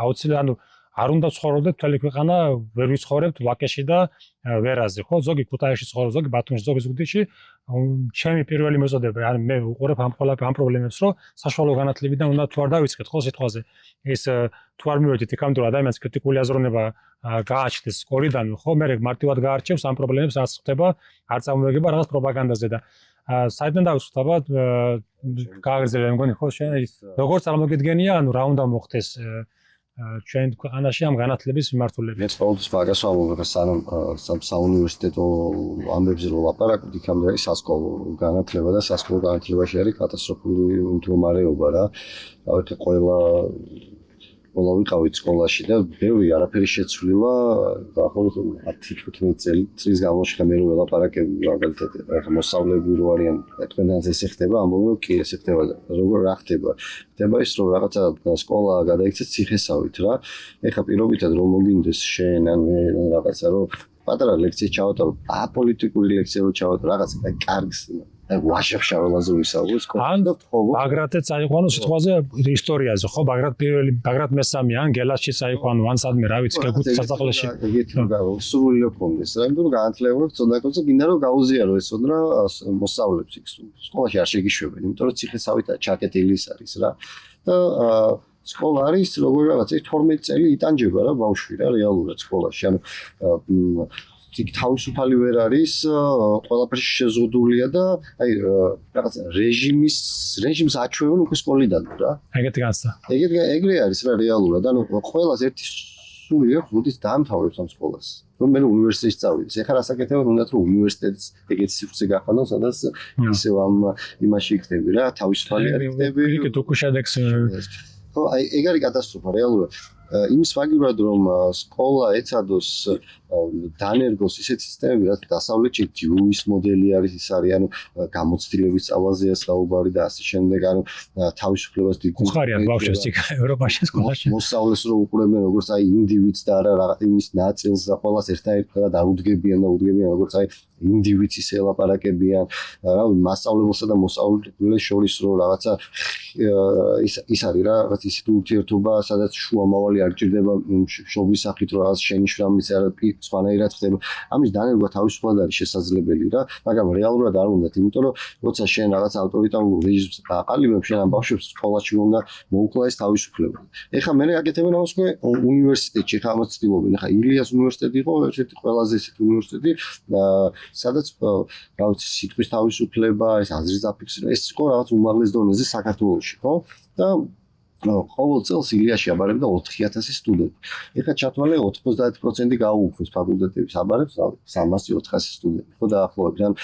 აუცილებლად ანუ არ უნდა ცხოვრობდეთ მთელი ქვეყანა ვერ ვიცხოვრებთ ვაკეში და ვერაზე, ხო? ზოგი ქუთაისში ცხოვრობს, ზოგი ბათუმში, ზოგი ზუგდიდში. ჩემი პირველი მოწოდება, ან მე ვუყურებ ამ პრობლემებს, რომ საშუალო განათლებიდან უნდა თუ არ დავიწყეთ, ხო, სიტყვაზე. ეს თუ არ მივედით იქამდე რომ ადამიანს კრიტიკული აზროვნება გააჩნდეს სკოლიდანვე, ხო, მე მარტივად გაარჩევს ამ პრობლემებს, რაც ხდება, არ წარმოეგება რაღაც პროპაგანდაზე და საერთოდ დავიწყოთ აბა გააგრძელე მგონი, ხო, შენ როგორ წარმოგიდგენია, ანუ რა უნდა მოხდეს ჩვენ ქვეყანაში ამ განათლების მიმართულებით. მეც ყოველთვის მაგას ვამბობ, სანამ საუნივერსიტეტო ამბებზე რომ ლაპარაკობთ, იქამდე არის სასკოლო განათლება და სასკოლო განათლებაში არის კატასტროფული მდგომარეობა რა. დავით ყველა ვიყავით სკოლაში და ბევრი არაფერი შეცვლილა, დაახლოებით 10-15 წლის განმავლობაში მე რო ველაპარაკები მაგალითად მოსავლები რო არიან, თქვენაც ესე ხდება, ამბობენ კი ესე ხდება და როგორ რა ხდება? ხდება ის რომ რაღაცა სკოლა გადაიქცეს ციხესავით რა. ეხა პირობითად რომ მოგინდეს შენ ან მე რაღაცა რომ პატარა ლექცია ჩავატარო, აპოლიტიკური ლექცია რო ჩავატარო, რაღაცა კარგს ვაშებ შაველაზე ვისაუბრე სკოლაში. ბაგრატე წაიყვანო სიტყვაზე ისტორიაზე, ხო, ბაგრატ მესამე ან გელასში წაიყვანო, ან სადმე რა ვიცი, გეგუთ სასახლეში. ეგეთი სრული ოქონდეს. რა იმიტომ რომ განათლება წონდაკოზე გინდა რომ გაუზიარო ეს ოდრა მოსავლებს იქ სკოლაში არ შეგიშვებენ, იმიტომ რომ ციხესავით ჩაკეტილი არის რა. და სკოლა არის როგორ რაღაცა 12 წელი იტანჯება რა ბავშვი რა რეალურად სკოლაში. ანუ იქ თავისუფალი ვერ არის, ყველაფერი შეზღუდულია და აი რაღაც რეჟიმს აჩვევენ უკვე სკოლიდან რა. ეგეთი განცდა. ეგრე არის რა რეალურად. ანუ ყველას ერთი სული აქვს, როდის დაამთავრებს ამ სკოლას. რომ მე უნივერსიტეტში წავიდეს. ეხლა რასაკეთებენ, უნდათ რომ უნივერსიტეტს ეგეთი სივრცე გახადონ, სადაც ისევ ამ იმაში იქნები რა, თავისუფალი იქნები. იქ დოკუშადექს ხო, აი ეგ არის კატასტროფა რეალურად. იმის მაგივრად რომ სკოლა ეცადოს დანერგოს ისეთი სისტემები, რაც დასავლეთში დიუის მოდელი არის, ის არის ანუ გამოცდილების სწავლაზეა საუბარი და ასე შემდეგ, ანუ თავისუფლებას უხარიათ ბავშვებს იქ ევროპაში სკოლაში. მოსავლეს რო უყურებენ როგორც აი ინდივიდს და არა რაღაც იმის ნაწილს და ყველას ერთად დაუდგებიან როგორც აი ინდივიდს ისე ელაპარაკებიან, რა ვიცი, მასწავლებელსა და მოსწავლეს შორის რო რაღაცა ის არის რა, რაღაც ისეთი ურთიერთობა, სადაც შუამავალი არ ჭირდება შობის სახით რომ რაღაც შენიშვნამის სხვანაირად ხდება. ამის დანერგვა თავისუფლად არის შესაძლებელი რა, მაგრამ რეალურად არ უნდათ, იმიტომ რომ როცა შენ რაღაც ავტორიტარულ რეჟიმს დააყალიბებ, შენ ამ ბავშვებს სკოლაში უნდა მოუკლა ეს თავისუფლება. ეხლა მე აკეთებენ ამას უნივერსიტეტში, ხა ამას ცდილობენ. ეხლა ილიას უნივერსიტეტი იყო ერთ-ერთი ყველაზე ისეთი უნივერსიტეტი, სადაც რა ვიცი, სიტყვის თავისუფლება, ეს აზრის დაფიქსირება, ეს იყო რაღაც უმაღლეს დონეზე საქართველოში, ხო? და ყოველ წელს ილიაში აბარებდა 4000 სტუდენტი. ეხლა ჩათვალე 90% გაუუქმეს ფაკულტეტების აბარებს 300-400 სტუდენტი. ხო დაახლოებით. ან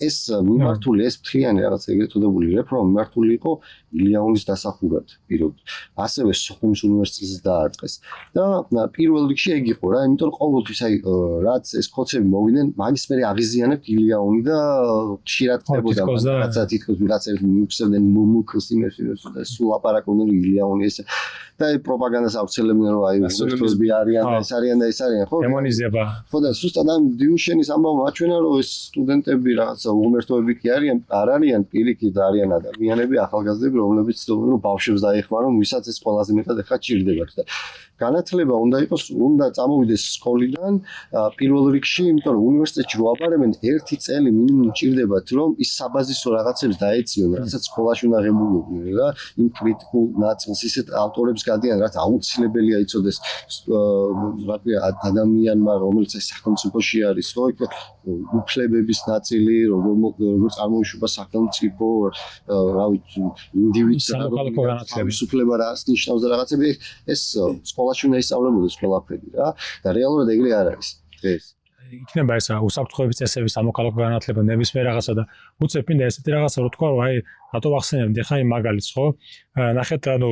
ეს მიმართული ეს ფრთხიანი რაღაც ეგრეთ წოდებული რეფორმა მიმართული იყო ილიანის დასახურად პირობ. ასევე სოხუმის უნივერსიტეტს დაარტყეს. და პირველ რიგში ეგ იყო რა, იმიტომ რომ ყოველთვის აი რაც ეს კოცები მოვიდნენ, მაგის მერე აღიზიანებთ ილიანი და ხშირად ხდებოდა რაღაცა თითქოს ვიღაცებს მიუქცევდნენ მომუქს იმებს და სულ აპარაკობდნენ ილიანი ეს და პროპაგანდას ავრცელებდნენ რომ აი სტუდენტები არიან და ეს არიან და ეს არიან ხო? დემონიზება. ხო და ზუსტად ამ დიუშენის ამბავმა აჩვენა რომ ეს სტუდენტები რაღაცა უღმერთოები კი არიან, არ არიან პირიქით არიან ადამიანები, ახალგაზრდები, რომლებიც ცდილობენ რომ ბავშვებს დაეხმარონ, ვისაც ეს ყველაზე მეტად ეხლა ჭირდებათ და განათლება უნდა წამოვიდეს სკოლიდან პირველ რიგში, იმიტომ რომ უნივერსიტეტში რო აბარებენ ერთი წელი მინიმუმ ჭირდებათ რომ ის საბაზისო რაღაცებს დაეციონ, რასაც სკოლაში უნდა ღებულობდნენ რა, იმ კრიტიკულ ნაწილს ისეთ ავტორებს გადიან, რაც აუცილებელია იცოდეს ადამიანმა, რომელიც ეს სახელმწიფოში არის, ხო, უფლებების ნაწილი, როგორ წარმოიშვება სახელმწიფო, რა ვიცი, ინდივიდს თავისუფლება რა ნიშნავს და რაღაცები ეს სკოლაში უნდა ისწავლებოდეს ყველაფერი რა და რეალურად ეგრე არ არის დღეს. იქნება ეს უსაფრთხოების წესების სამოქალაქო განათლება ნებისმიერ რაღაცა და უცებ მინდა ესეთი რაღაცა რო თქვა რომ აი რატო ახსენებდი ხა იმ მაგალითს ხო? ნახეთ ანუ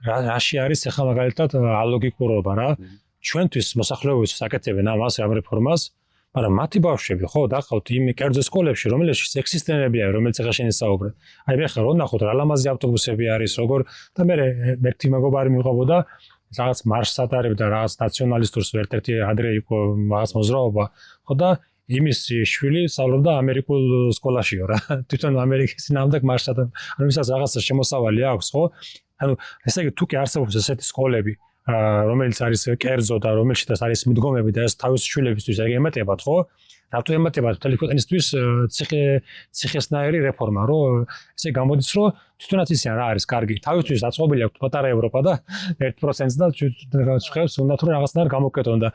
რაში არის ახლა მაგალითად ალოგიკურობა რა. ჩვენთვის მოსახლეობის საკეთებენ ამას ამ რეფორმას, მაგრამ მათი ბავშვები ხო დაყავთ იმ კერძო სკოლებში, რომელშიც ექსისტენებია, რომელიც ახლა შენ ისაუბრე. აი მე ხა რო ნახოთ რა ლამაზი ავტობუსები არის, როგორ და მე ერთი მეგობარი მიყვებოდა რაღაც მარშს ატარებდა რაღაც ნაციონალისტურს ერთ-ერთი ადრე იყო რაღაც მოძრაობა, ხო და იმის შვილი სწავლობდა ამერიკულ სკოლაშიო რა. თვითონ ამერიკის ნამდვილ მარშს ანუ ვისაც რაღაცა შემოსავალი აქვს, ხო? ანუ ესე იგი თუ კი არსებობს ესეთი სკოლები რომელიც არის კერძო და რომელშიც არის მიდგომები და ეს თავის შვილებისთვის ეგ ემატებათ, ხო? რატო ემატებათ მთელი ქვეყნისთვის ციხესნაირი რეფორმა, რომ ესე გამოდის, რომ თვითონაც ისიან რა არის კარგი. თავისთვის დაწყობილი აქვს პატარა ევროპა და 1%-ს და ჩვენს უნდა თუ რაღაცნაირ გამოკეთონ და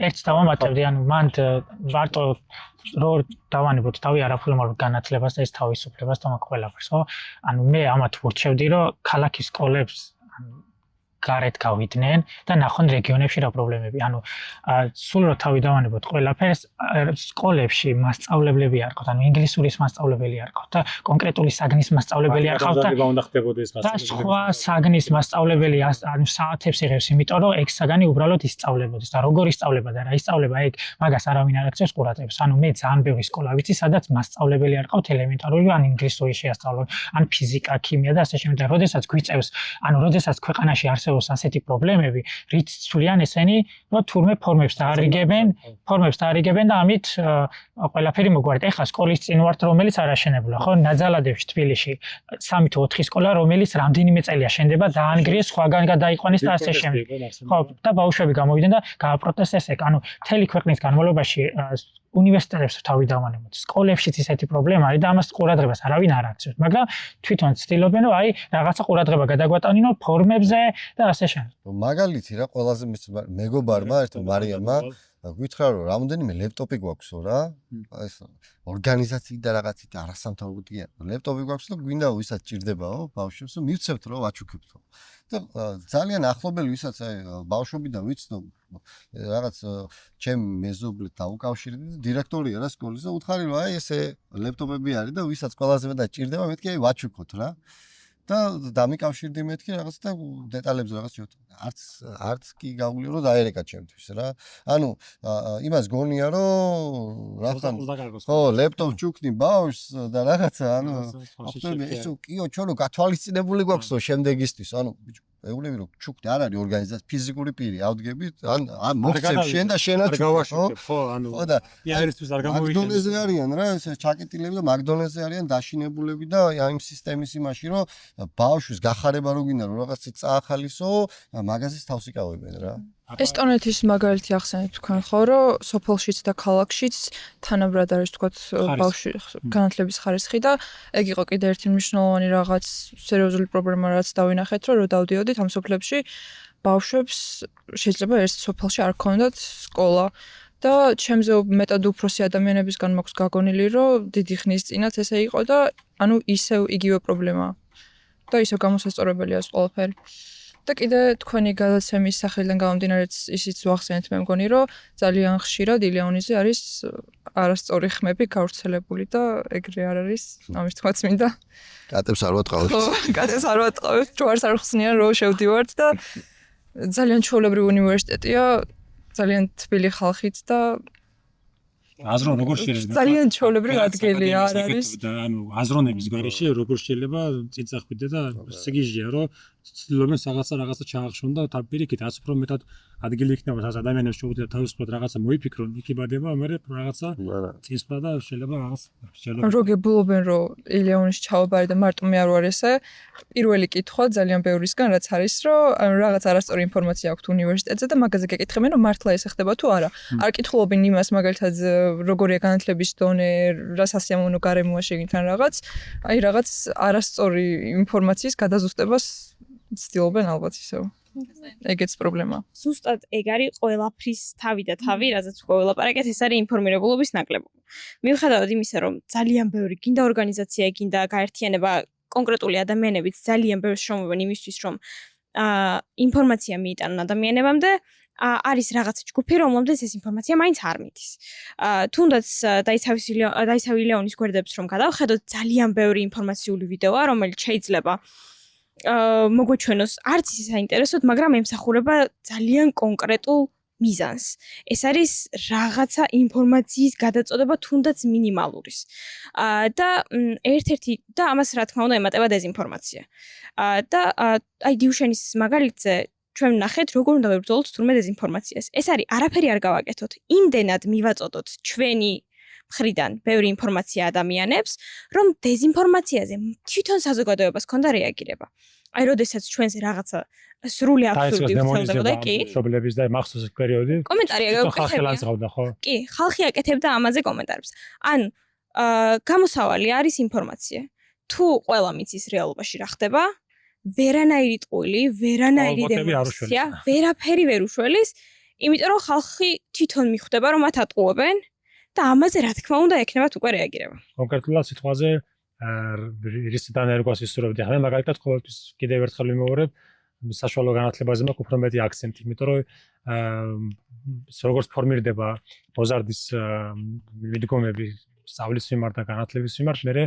ერთ დავამატებდი, ანუ მან მარტო რო დავანებოთ თავი არაფორმალურ განათლებას და ეს თავისუფლებას და მაგ ყველაფერს, ხო? ანუ მე ამათ ვურჩევდი, რომ ქალაქის სკოლებს გარეთ გავიდნენ და ნახონ რეგიონებში რა პრობლემები. ანუ სულ რო თავი დავანებოთ ყველაფერს სკოლებში მასწავლებლები არ ყავთ, ანუ ინგლისურის მასწავლებელი არ ყავთ და კონკრეტული საგნის მასწავლებელი არ ყავთ და სხვა საგნის მასწავლებელი ანუ საათებს იღებს, იმიტომ რომ ეგ საგანი უბრალოდ ისწავლებოდეს და როგორ ისწავლება და რა ისწავლება ეგ მაგას არავინ არ აქცევს ყურადღებას. ანუ მე ძალიან ბევრი სკოლა ვიცი, სადაც მასწავლებელი არ ყავთ ელემენტარული, ან ინგლისური შეასწავლონ, ან ფიზიკა, ქიმია და ასე შემდეგ. როდესაც გვიწევს, ანუ როდესაც ქვეყანაში არსებობს ასეთი პრობლემები, რით ცვლიან ესენი, რომ თურმე ფორმებს დაარიგებენ და ამით ყველაფერი მოგვარეთ. ეხლა სკოლის წინ ვართ, რომელიც არ აშენებულა, ხო? ნაძალადებში თბილისში 3 თუ 4 სკოლა, რომელიც რამდენიმე წელია შენდება, დაანგრიეს, სხვაგან გადაიყვანეს და ასე შემდეგ. ხო, და ბავშვები გამოვიდნენ და გააპროტესტეს ეგ. ანუ მთელი ქვეყნის განმავლობაში უნივერსიტეტებს თავი დავანებოთ. სკოლებშიც ისეთი პრობლემა არის და ამას ყურადღებას არავინ არ აქცევს, მაგრამ თვითონ ცდილობენ, რომ აი რაღაცა ყურადღება გადაგვატანინო ფორმებზე და ასე შემდეგ. მაგალითი რა ყველაზე მეგობარმა ერთმა მარიამმა გითხრა რომ რამოდენიმე ლეპტოპი გვაქვსო რა. ეს ორგანიზაციი და რაღაცით არასამთავრობოთია. ლეპტოპი გვაქვს და გვინდა ვისაც ჭირდებაო ბავშვებს რომ მივცემთ რომ ვაჩუქებთო. და ძალიან ახლობელი ვისაც აი ბავშვებიდან ვიცნობ რაღაც ჩემ მეზობლით დაუკავშირდი და დირექტორია რა სკოლის და უთხარი რომ აი ესე ლეპტოპები არის და ვისაც ყველაზე მეტად ჭირდება მეთქი აი ვაჩუქოთ რა. და დამიკავშირდი მეთქი რაღაც და დეტალებზე რაღაც შევთ. არც კი გავულიო რომ დაერეკა ჩემთვის რა. ანუ იმას გონია რომ რაღაცა ხო ლეპტოპ ჩუქნი ბავშვს და რაღაცა ანუ აბსოლუტურად ესო კიო ჩვენო გათვალისწინებული გვაქვსო შემდეგისთვის. ანუ ეუბნები რომ ჩუქნი არ არის ორგანიზაცია ფიზიკური პირი ავდგები ან მოხცებ შენ და შენაც გავაშუქებ ხო ანუ ხო და პიარისთვის არ გამოვიჩენე მაგდონეზე არიან რა ეს ჩაკეტილები და მაგდონეზე არიან დაშინებულები და იმ სისტემის იმაში რომ ბავშვის გახარება რო გინდა რომ რაღაცა წაახალისო მაგაზის თავს იკავებენ რა ესტონეთის მაგალითი ახსენეთ თქვენ ხო რომ სოფელშიც და ქალაქშიც თანაბრად არის თქვათ ბავშვი განათლების ხარისხი და ეგ იყო კიდე ერთი მნიშვნელოვანი რაღაც სერიოზული პრობლემა რაც დავინახეთ რომ დავდიოდით ამ სოფლებში ბავშვებს შეიძლება ერთ სოფელში არ ქონდათ სკოლა და ჩემზე მეტად უფროსი ადამიანებისგან მაქვს გაგონილი რომ დიდი ხნის წინათ ესე იყო და ანუ ისევ იგივე პრობლემაა და ისევ გამოსასწორებელია ეს ყველაფერი. და კიდე თქვენი გადაცემის სახელიდან გამომდინარეც ისიც ვახსენეთ მე მგონი რომ ძალიან ხშირად ილეონიზე არის არასწორი ხმები გავრცელებული და ეგრე არ არის ამის თქმაც მინდა კატებს არ ვატყავებთ კატებს არ ვატყავებთ ჯვარს არ ხსნიან რომ შევდივართ და ძალიან ჩვეულებრივი უნივერსიტეტია ძალიან თბილი ხალხით და აზრონ როგორ შეიძლება ძალიან ჩვეულებრივი ადგილი არ არის და ანუ აზრონების გარეშე როგორ შეიძლება წინწახვიდე და სიგიჟია რომ ცდილობენ რაღაცა ჩაახშონ და თაპირიქით რაც უფრო მეტად ადგილი იქნება სადაც ადამიანებს შეუძლია თავისუფლად რაღაცა მოიფიქრონ იქიბადება მე რაღაცა წინსვლა და შეიძლება რაღაც რო გებულობენ რომ ილეონის ჩავაბარე და მარტო მე არ ვარ ესე პირველი კითხვა ძალიან ბევრისგან რაც არის რომ რაღაც არასწორი ინფორმაცია აქვს უნივერსიტეტზე და მაგაზე გეკითხებენ რომ მართლა ესე ხდება თუ არა არ კითხულობენ იმას მაგალითად როგორია განათლების დონე რა სასიამოვნო გარემოა შეგინთ ან რაღაც აი რაღაც არასწორი ინფორმაციის გადაზუსტებას ცდილობენ ალბათ ისევ. ეგეც პრობლემაა. ზუსტად ეგ არის ყველაფრის თავი და თავი, რაზეც უკვე ველაპარაკეთ, ეს არის ინფორმირებულობის ნაკლებობა. მიუხედავად იმისა, რომ ძალიან ბევრი გინდა ორგანიზაცია, გინდა გაერთიანება კონკრეტული ადამიანებით ძალიან ბევრს შრომობენ იმისთვის, რომ ინფორმაცია მიიტანონ ადამიანებამდე, არის რაღაც ჯგუფი, რომლამდეც ეს ინფორმაცია მაინც არ მიდის. თუნდაც დაიცავი ლეონის გვერდებს რომ გადავხედოთ, ძალიან ბევრი ინფორმაციული ვიდეოა, რომელიც შეიძლება მოგვეჩვენოს არც ისე საინტერესოდ, მაგრამ ემსახურება ძალიან კონკრეტულ მიზანს. ეს არის რაღაცა ინფორმაციის გადაწოდება თუნდაც მინიმალურის. და ერთ-ერთი და ამას რა თქმა უნდა ემატება დეზინფორმაცია. და აი დიუშენის მაგალითზე ჩვენ ნახეთ როგორ უნდა ვებრძოლოთ თურმე დეზინფორმაციას. ეს არის არაფერი არ გავაკეთოთ. იმდენად მივაწოდოთ ჩვენი მხრიდან ბევრი ინფორმაცია ადამიანებს, რომ დეზინფორმაციაზე თვითონ საზოგადოებას ქონდა რეაგირება. აი, როდესაც ჩვენზე რაღაცა სრული აბსურდი ვრცელდებოდა, კი? მშობლების და მახსოვს ეს პერიოდი. კომენტარი აკეთებდა, ხო? კი, ხალხი აკეთებდა ამაზე კომენტარებს. ანუ გამოსავალი არის ინფორმაცია. თუ ყველა მიცის რეალობაში რა ხდება, ვერანაირი ტყუილი, ვერანაირი დემონსტრაცია, ვერაფერი ვერ უშველის, იმიტომ რომ ხალხი თვითონ მიხვდება რომ მათ ატყუებენ და ამაზე რა თქმა უნდა ექნებათ უკვე რეაგირება. კონკრეტულად სიტყვაზე რისიდან ერგვას ისურვებდი. ახლა მაგალითად ყოველთვის კიდევ ერთხელ ვიმეორებ საშუალო განათლებაზე მაქვს უფრო მეტი აქცენტი, იმიტომ რომ როგორც ფორმირდება მოზარდის მიდგომები სწავლის მიმართ და განათლების მიმართ, მე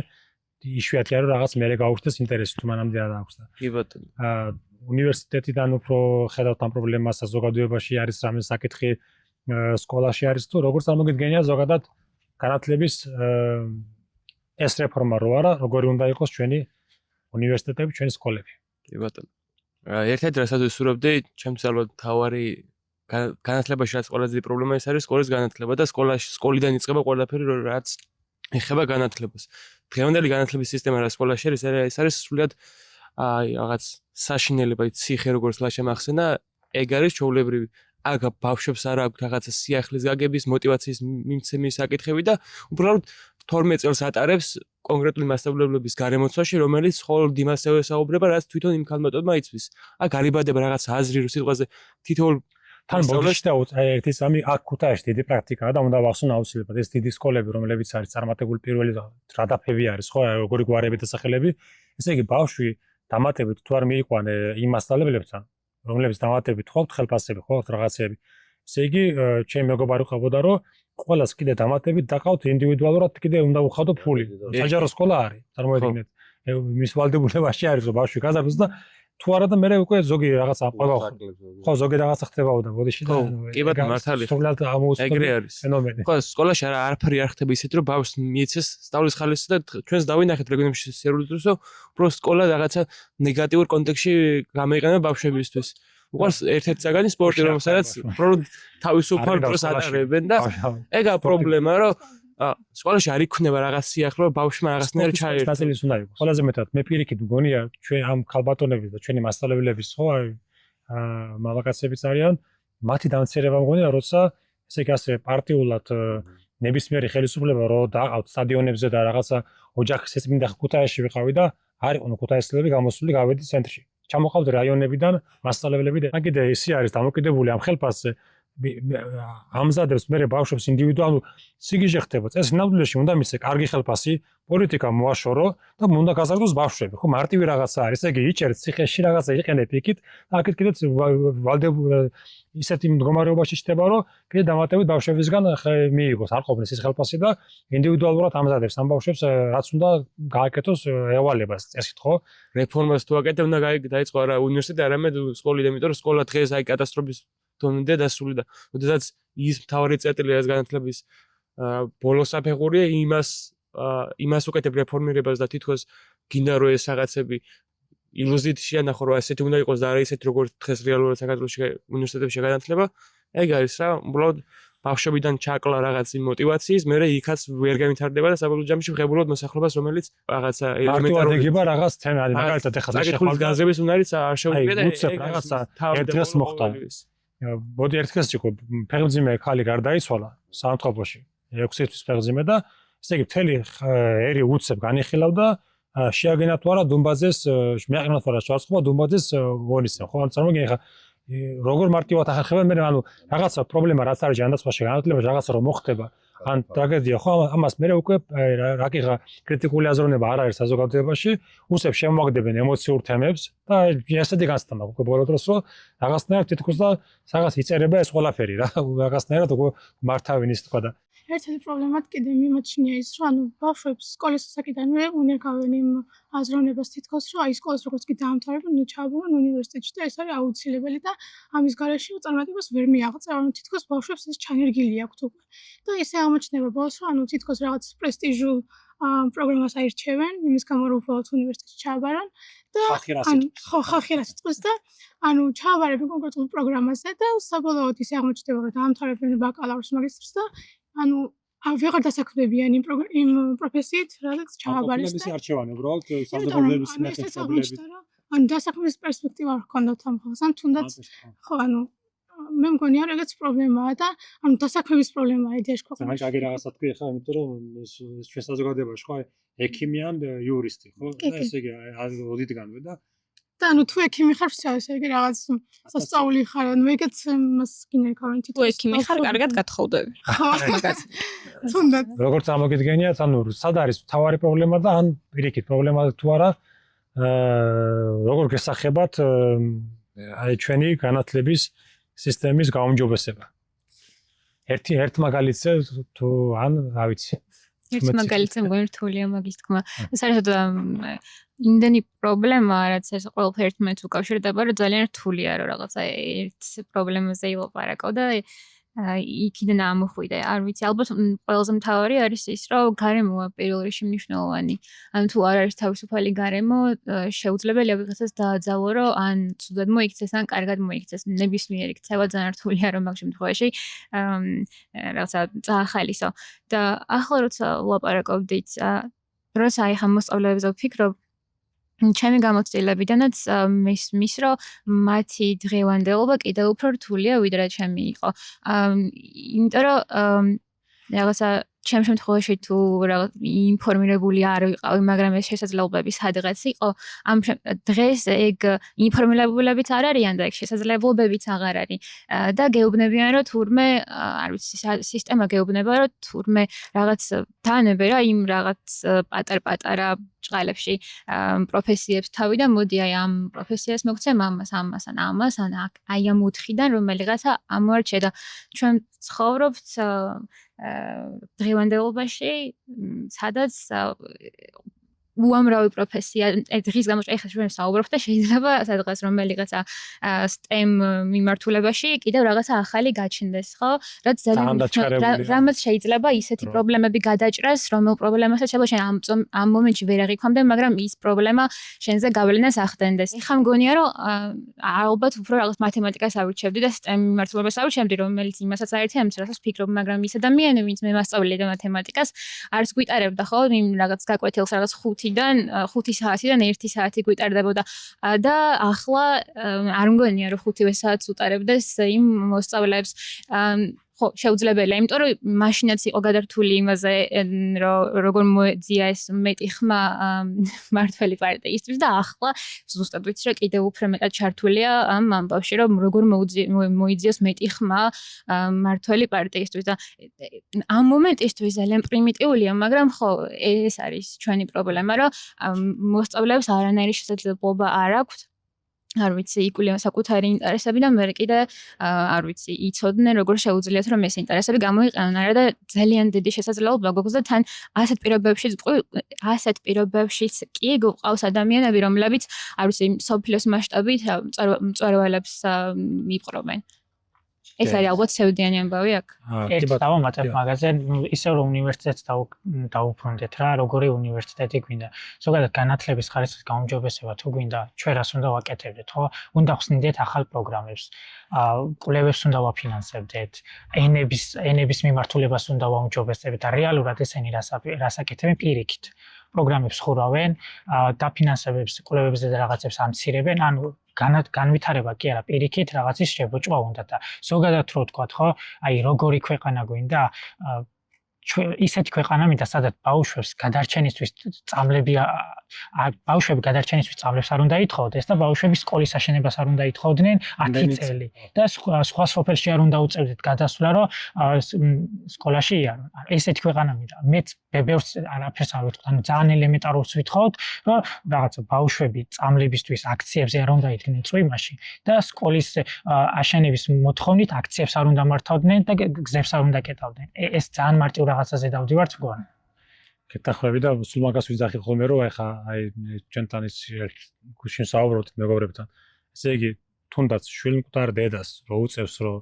იშვიათია რომ რაღაც მე გაუხდეს ინტერესი თუ მანამდე არ აქვს და. კი ბატონო. უნივერსიტეტიდან უფრო ხედავთ ამ პრობლემას საზოგადოებაში არის რამე საკითხი სკოლაში არის თუ როგორ წარმოგიდგენია ზოგადად განათლების ეს რეფორმა რო არა, როგორი უნდა იყოს ჩვენი უნივერსიტეტები, ჩვენი სკოლები. კი ბატონო. ერთ-ერთი რასაც ვისურვებდი, ჩემთვის ალბათ თავარი განათლებაში რაც ყველაზე დიდი პრობლემა ის არის სკოლის განათლება და სკოლიდან იწყება ყველაფერი რაც ეხება განათლებას. დღევანდელი განათლების სისტემა რა სკოლაში არის, ეს არის სრულიად აი რაღაც საშინელება, ციხე როგორც ლაშა მახსენა, ეგ არის ჩვეულებრივი. აქ ბავშვებს არ აქვს რაღაცა სიახლის გაგების, მოტივაციის მიმცემის საკითხები და უბრალოდ 12 წელს ატარებს კონკრეტული მასშტაბლებლობის გარემოცვაში, რომელიც მხოლოდ იმას ეესაუბრება, რაც თვითონ იმ ქალმეტოდმა იცვის. აქ არიბადება რაღაც აზრი რო სიტყვაზე თითოეულ თან ბოდიში და ერთი სამი აქ ქუთაისში დიდი პრაქტიკაა და უნდა ვახსოვს აუცილებლად ეს დიდი სკოლები, რომლებიც არის წარმატებული პირველი რადაფები არის, ხო, როგორი გვარები და სახელები, ესე იგი ბავშვი დამატებით თუ არ მიიყვანე იმ მასშტაბლებლებთან რომლებიც დამატებით ხოვთ ხელფასები, ხოვთ რაღაცები. ესე იგი, ჩემი მეგობარი ყვებოდა, რომ ყველას კიდე დამატებით დაყავთ ინდივიდუალურად კიდე უნდა უხადო ფული. საჯარო სკოლა არის, წარმოედგინეთ. მის ვალდებულებაში არის, რომ ბავშვი გაზარდოს და თუ არა და მე უკვე ზოგი რაღაცა ყველა ხო, ზოგი რაღაცა ხდებაო და ბოდიში და კი ბატონო, მართალია. სრულად ამოუწყდა ფენომენი. ხო, სკოლაში არაფერი არ ხდება ისეთ, რომ ბავშვს მიეცეს სწავლის ხალისი და ჩვენს დავინახეთ რეგიონებში სერიოზულად, რომ უბრალოდ სკოლა რაღაცა ნეგატიურ კონტექსტში გამოიყენება ბავშვებისთვის. უყურს ერთ-ერთი საგანი სპორტი, რომელსაც უბრალოდ თავისუფალ დროს ატარებენ და ეგა პრობლემა, რომ სკოლაში არ იქნება რაღაც სიახლოვე ბავშვმა რაღაცნაირად ჩაერთო. ნაწილის უნდა იყოს. ყველაზე მეტად მე პირიქით მგონია ჩვენ ამ ქალბატონების და ჩვენი მასწავლებლების ხო მამაკაცებიც არიან, მათი დამცირება მგონია, როცა ესე იგი ასე პარტიულად ნებისმიერი ხელისუფლება რო დააყავთ სტადიონებზე და რაღაცა ოჯახის ეს მინდა ქუთაისში ვიყავი და არ იყო ქუთაისელები გამოსული გავედი ცენტრში. ჩამოყავთ რაიონებიდან მასწავლებლები და კიდე ისე არის დამოკიდებული ამ ხელფასზე ამზადებს მე ბავშვებს ინდივიდუალურ სიგიჟე ხდება. ეს ნამდვილად უნდა მისცე კარგი ხელფასი, პოლიტიკა მოაშორო და უნდა გაზარდოს ბავშვები. ხო, მარტივი რაღაცა არის. ესე იგი, იჭერეთ ციხეში რაღაცა იყენეთ იქით, აქეთ კიდეც ისეთი მდგომარეობაში ჩდება, რომ კიდე დამატებით ბავშვებისგან მიიღოს, არ ყოფნის ის ხელფასი და ინდივიდუალურად ამზადებს ამ ბავშვებს, რაც უნდა გააკეთოს ევალებას წესით, ხო? რეფორმას თუ აკეთებ, უნდა დაიწყო არა უნივერსიტეტი, არამედ სკოლიდან, იმიტომ რომ სკოლა დღეს აი კატასტროფის დონემდე დასული და როდესაც ის მთავარი წერტილი რაც განათლების ბოლო საფეხურია იმას უკეთებ რეფორმირებას და თითქოს გინდა რომ ეს რაღაცები ილუზიით შეანახო რომ ესეთი უნდა იყოს და არა ისეთი როგორც დღეს რეალურად საქართველოში უნივერსიტეტებში განათლება ეგ არის რა უბრალოდ ბავშვებიდან ჩაკლა რაღაც მოტივაციის მე იქაც ვერ გამithარდება და საბოლოო ჯამში ვღებულობ მოსახლეობას რომელიც რაღაცა ელემენტარული ეგება რაღაც თემა არის მაგალითად ეხლა შეხვალ გაზრების უნარიც არ შეუძლია და უცებ რაღაცა ერთ დღეს მოხდა მოდი ერთ დღეს იყო ფეხმძიმე ხალი გარდაიცვალა სამწყობოში 6 თვის ფეხმძიმე და ესე იგი მთელი ერი უცებ განიხილავდა შეაგენა თუ არა დუმბაძეს მეყნა თუ არა შევარცხობა დუმბაძეს გონისე ხო ან წარმოგიდგენ ხა როგორ მარტივად ახერხებენ მე ანუ რაღაცა პრობლემა რაც არის ჯანდაცვაში განათლებაში რაღაცა რომ მოხდება ან ტრაგედია ხო ამას მე უკვე რაკიღა კრიტიკული აზროვნება არ არის საზოგადოებაში უცებ შემოაგდებენ ემოციურ თემებს და ესეთი განცდამა უკვე ბოლო დროს რომ რაღაცნაირად თითქოს და რაღაც იწერება ეს ყველაფერი რა რაღაცნაირად უკვე მართავინ ის თქვა და ერთ-ერთი პრობლემად კიდე მიმაჩნია ის, რომ ანუ ბავშვებს სკოლის ასაკიდანვე უნერგავენ იმ აზროვნებას თითქოს, რომ აი სკოლას როგორც კი დაამთავრებენ, უნდა ჩააბარონ უნივერსიტეტში და ეს არის აუცილებელი და ამის გარეშე წარმატებას ვერ მიაღწევ, ანუ თითქოს ბავშვებს ეს ჩანერგილი აქვთ უკვე. და ისე აღმოჩნდება ბოლოს, რომ ანუ თითქოს რაღაც პრესტიჟულ პროგრამას აირჩევენ, იმის გამო რომ უბრალოდ უნივერსიტეტში ჩააბარონ და ხალხი რა სიტყვის და ანუ ჩააბარებენ კონკრეტულ პროგრამაზე და საბოლოოდ ისე აღმოჩნდება, რომ დაამთავრებენ ბაკალავრს, მაგისტრს და ანუ ვეღარ დასაქმებიან იმ პროფესიით, რაც ჩააბარეს და ეს არჩევანი უბრალოდ საზოგადოების ნაცვლად პრობლემები. ანუ დასაქმების პერსპექტივა არ ჰქონდათ ამ ხალხს, ან თუნდაც ხო ანუ მე მგონია რომ ეგეც პრობლემაა და ანუ დასაქმების პრობლემაა იდეაში ქვეყანაში. მაგ აგერ რაღაცა თქვი ხა, იმიტომ რომ ჩვენ საზოგადოებაში ხო ექიმი ან იურისტი ხო? და ესე იგი ოდითგანვე და ანუ თუ ექიმი ხარ, ესე იგი რაღაც სასწაული ხარ, ანუ ეგეც მას გინერგავენ თითქოს. თუ ექიმი ხარ, კარგად გათხოვდები. მაგაც. თუნდაც. როგორც ამოგიდგენიათ, ანუ სად არის მთავარი პრობლემა და ან პირიქით პრობლემა თუ არა როგორ გესახებათ აი ჩვენი განათლების სისტემის გაუმჯობესება. ერთ მაგალითზე თუ ან რა ვიცი. ერთ მაგალითზე მგონი რთულია მაგის თქმა. საერთოდ იმდენი პრობლემაა, რაც ეს ყველაფერი ერთმანეთს უკავშირდება, რომ ძალიან რთულია რომ რაღაცა ერთ პრობლემაზე ილაპარაკო და იქიდან ამოხვიდე. არ ვიცი, ალბათ ყველაზე მთავარი არის ის, რომ გარემოა პირველ რიგში მნიშვნელოვანი. ანუ თუ არ არის თავისუფალი გარემო, შეუძლებელია ვიღაცას დააძალო, რომ ან ცუდად მოიქცეს, ან კარგად მოიქცეს. ნებისმიერი ქცევა ძალიან რთულია, რომ მაგ შემთხვევაში რაღაცა წაახალისო. და ახლა როცა ვლაპარაკობდით, როცა აი ხა მოსწავლეებზე ვფიქრობ, ჩემი გამოცდილებიდანაც მის რომ მათი დღევანდელობა კიდევ უფრო რთულია ვიდრე ჩემი იყო. იმიტომ რომ რაღაცა ჩემ შემთხვევაში თუ რაღაც ინფორმირებული არ ვიყავი, მაგრამ ეს შესაძლებლობები სადღაც იყო. ამ დღეს ეგ ინფორმირებულებიც არ არიან და ეგ შესაძლებლობებიც აღარ არის. და გეუბნებიან რომ თურმე, არ ვიცი, სისტემა გეუბნება რომ თურმე რაღაც თანებე რა იმ რაღაც პატარ-პატარა ჭყალებში პროფესიებს თავი და მოდი აი ამ პროფესიას მოგცემ ამას ან აი ამ ოთხიდან რომელიღაცა ამოარჩია და ჩვენ ცხოვრობთ დღევანდელობაში, სადაც უამრავი პროფესია დღის გამოჩა ეხლა ჩვენ საუბრობთ და შეიძლება სადღაც რომელიღაცა STEM მიმართულებაში კიდევ რაღაცა ახალი გაჩნდეს, ხო? რაც ძალიან რამაც შეიძლება ისეთი პრობლემები გადაჭრას, რომელ პრობლემასაც შეიძლება შენ ამ მომენტში ვერ აღიქვამდე, მაგრამ ის პრობლემა შენზე გავლენას ახდენდეს. ეხლა მგონია რომ ალბათ უფრო რაღაც მათემატიკას ავირჩევდი და STEM მიმართულებას ავირჩევდი, რომელიც იმასაც აერთიანებს, ამის რასაც ვფიქრობ, მაგრამ ის ადამიანი, ვინც მე მასწავლე და მათემატიკას, არც გვიტარებდა, ხო? იმ რაღაც გაკვეთილს რაღაც 5 საათიდან 1 საათი გვიტარდებოდა და ახლა არ მგონია რომ 5 საათს უტარებდეს იმ მოსწავლეებს ხო, შეუძლებელია, იმიტომ რომ მაშინაც იყო გადართული იმაზე, რომ როგორ მოეძია ეს მეტი ხმა მართველი პარტიისთვის და ახლა ზუსტად ვიცი, რომ კიდევ უფრო მეტად ჩართულია ამ ამბავში, რომ როგორ მოიძიოს მეტი ხმა მართველი პარტიისთვის და ამ მომენტისთვის ძალიან პრიმიტიულია, მაგრამ ხო, ეს არის ჩვენი პრობლემა, რომ მოსწავლეებს არანაირი შესაძლებლობა არ აქვთ არ ვიცი, იკვლია საკუთარი ინტერესები და მე კიდე არ ვიცი, იცოდნენ როგორ შეუძლიათ რომ ეს ინტერესები გამოიყენონ, არა და ძალიან დიდი შესაძლებლობა გვაქვს და თან ასეთ პირობებშიც კი გვყავს ადამიანები, რომლებიც არ ვიცი, სოფლიოს მასშტაბით მწვერვალებს იპყრობენ. ეს არის ალბათ სევდიანი ამბავი აქ. ერთ დავამატებ მაგაზე, ისევ რომ უნივერსიტეტს დაუბრუნდეთ რა, როგორი უნივერსიტეტი გვინდა. ზოგადად განათლების ხარისხის გაუმჯობესება თუ გვინდა, ჩვენ რას უნდა ვაკეთებდეთ, ხო? უნდა ხსნიდეთ ახალ პროგრამებს. კვლევებს უნდა ვაფინანსებდეთ, ენების მიმართულებას უნდა ვაუმჯობესებდეთ და რეალურად ესენი რას აკეთებენ პირიქით. პროგრამებს ხურავენ, დაფინანსებებს, კვლევებზე და რაღაცებს ამცირებენ, ანუ განვითარება კი არა, პირიქით რაღაცის შებოჭვა უნდა და ზოგადად რო ვთქვათ, ხო, აი როგორი ქვეყანა გვინდა, ისეთი ქვეყანა მინდა, სადაც ბავშვებს გადარჩენისთვის ბავშვები გადარჩენისთვის სწავლებს არ უნდა ითხოვდეს და ბავშვები სკოლის აშენებას არ უნდა ითხოვდნენ 10 წელი და სხვა სოფელში არ უნდა უწევდეთ გადასვლა, რომ სკოლაში იარონ. ესეთი ქვეყანა მინდა. მეც ბევრს არაფერს არ ვიტყვი, ანუ ძალიან ელემენტარულს ვითხოვთ, რომ რაღაცა ბავშვები სწავლებისთვის აქციებზე არ უნდა იდგნენ წვიმაში და სკოლის აშენების მოთხოვნით აქციებს არ უნდა მართავდნენ და გზებს არ უნდა კეტავდნენ. ეს ძალიან მარტივ რაღაცაზე დავდივართ მგონი. გეთახვები და სულ მაგას ვიძახი ხოლმე, რომ ეხა აი ჩვენთან ის გუშინ საუბრობთ მეგობრებთან. ესე იგი, თუნდაც შვილმკვდარ დედას რო უწევს, რომ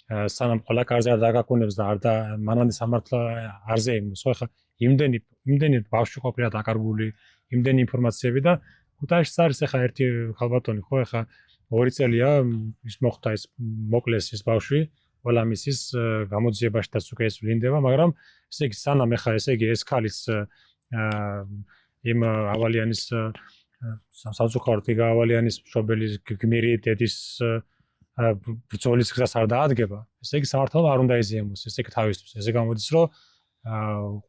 სანამ ყველა კარზე არ დაგაკუნებს და არ და მანამდე სამართლა არ ზეიმოს, ხო ეხა იმდენი ბავშვი ყოფილა დაკარგული, იმდენი ინფორმაციები და ქუთაისში არის ეხა ერთი ხალბატონი, ხო ეხა 2 წელია ის მოხდა ის მოკლეს ის ბავშვი, ყველა მისის გამოძიებაშიც უკვე ეს ვლინდება, მაგრამ ესე იგი სანამ ეხა ესე იგი ეს ქალის იმ ავალიანის სამწუხაროდ ავალიანის მშობელის გმირი დედის ბრძოლის გზას არ დაადგება, ესე იგი სამართალმა არ უნდა ეზიემოს, ესე იგი თავისთვის. ესე გამოდის, რომ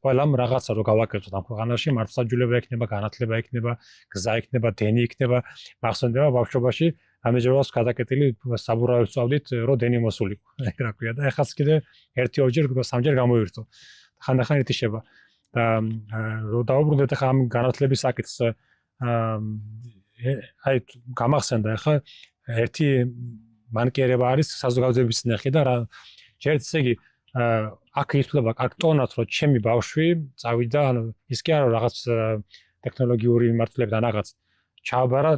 ყველამ რაღაცა რო გავაკეთოთ ამ ქვეყანაში, მართლმსაჯულება იქნება, განათლება იქნება, გზა იქნება, დენი იქნება, მახსოვდება ბავშვობაში ამეჯეროს გადაკეტილი საბურავებს წავდით, რომ დენი მოსულიყო. რა ქვია და ეხაც კიდე 1-2 ჯერ, 3 ჯერ გამოირთო. ხანდახან ეთიშება. და რო დაუბრუნდეთ ახლა ამ განათლების საკითხს, აი გამახსენდა ახლა ერთი მანკიერება არის საზოგადოების ნახე და რა ჯერ ესე იგი აქ ითვლება აქტონად რომ ჩემი ბავშვი წავიდა, ანუ ის კი არა რაღაც ტექნოლოგიური მიმართულებიდან რაღაც ჩააბარა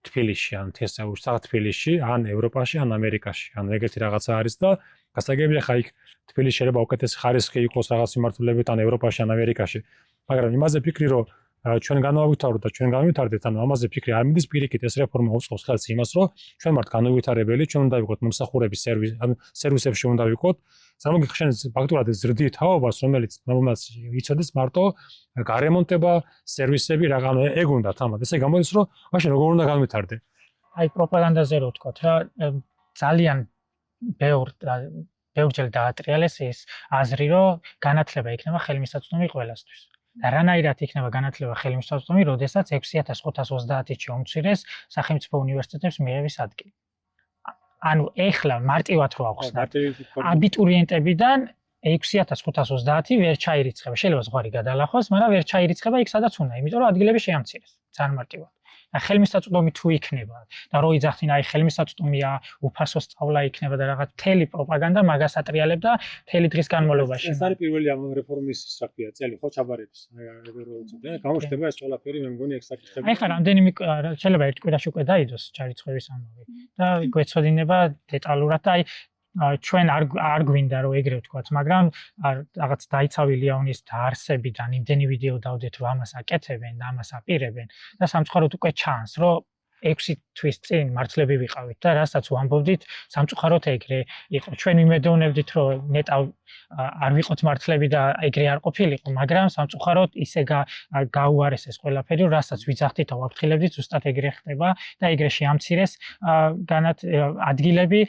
თბილისში, ან თბილისში, ან ევროპაში, ან ამერიკაში, ან ეგეთი რაღაცა არის და გასაგებია ხა იქ თბილისში შეიძლება უკეთესი ხარისხი იყოს რაღაც მიმართულებით ან ევროპაში, ან ამერიკაში, მაგრამ იმაზე ფიქრი რომ ჩვენ განვავითაროთ და ჩვენ განვითარდეთ, ანუ ამაზე ფიქრი არ მიდის პირიქით ეს რეფორმა უწყობს ხელს იმას, რომ ჩვენ მართ განუვითარებელი, ჩვენ უნდა ვიყოთ მომსახურების სერვისი, ანუ სერვისებში უნდა ვიყოთ. წარმოგიდგენთ ფაქტურად ეს ზრდი თაობას, რომელიც იცოდეს მარტო გარემონტება, სერვისები, რაღაც ეგ უნდათ ამათ. ესე გამოდის, რომ მაშინ როგორ უნდა განვითარდე? აი პროპაგანდაზე რო ვთქვათ რა, ძალიან ბევრჯერ დაატრიალეს ეს აზრი, რომ განათლება იქნება ხელმისაწვდომი ყველასთვის. და რანაირად იქნება განათლება ხელმისაწვდომი, როდესაც 6530-ში უმცირეს სახელმწიფო უნივერსიტეტებს მიეღების ადგილი. ანუ ეხლა მარტივად რო ახსნათ, აბიტურიენტებიდან 6530 ვერ ჩაირიცხება, შეიძლება ზღვარი გადალახოს, მაგრამ ვერ ჩაირიცხება იქ სადაც უნდა, იმიტომ რომ ადგილები შეამცირეს, ძალიან მარტივად. და ხელმისაწვდომი თუ იქნება და რო იძახდნენ აი ხელმისაწვდომია, უფასო სწავლა იქნება და რაღაც მთელი პროპაგანდა მაგას ატრიალებდა მთელი დღის განმავლობაში. ეს არის პირველი ამ რეფორმის რა ქვია, წელი ხო ჩაბარების. გამოჩნდება ეს ყველაფერი, მე მგონი ეგ საკითხები. აი ხა რამდენიმე შეიძლება ერთ კვირაში უკვე დაიდოს ჩარიცხვის ამბავი და გვეცოდინება დეტალურად და აი ჩვენ არ გვინდა რომ ეგრე ვთქვათ, მაგრამ რაღაც დაიცავი ლეონის დაარსებიდან იმდენი ვიდეო დავდეთ რომ ამას აკეთებენ და ამას აპირებენ და სამწუხაროდ უკვე ჩანს რომ 6 თვის წინ მართლები ვიყავით და რასაც ვამბობდით, სამწუხაროდ ეგრე იყო. ჩვენ ვიმედოვნებდით, რომ ნეტა არ ვიყოთ მართლები და ეგრე არ ყოფილიყო, მაგრამ სამწუხაროდ ისე გაუარეს ეს ყველაფერი, რასაც ვიძახდით და ვაფრთხილებდით, ზუსტად ეგრე ხდება და ეგრე შეამცირეს ადგილები,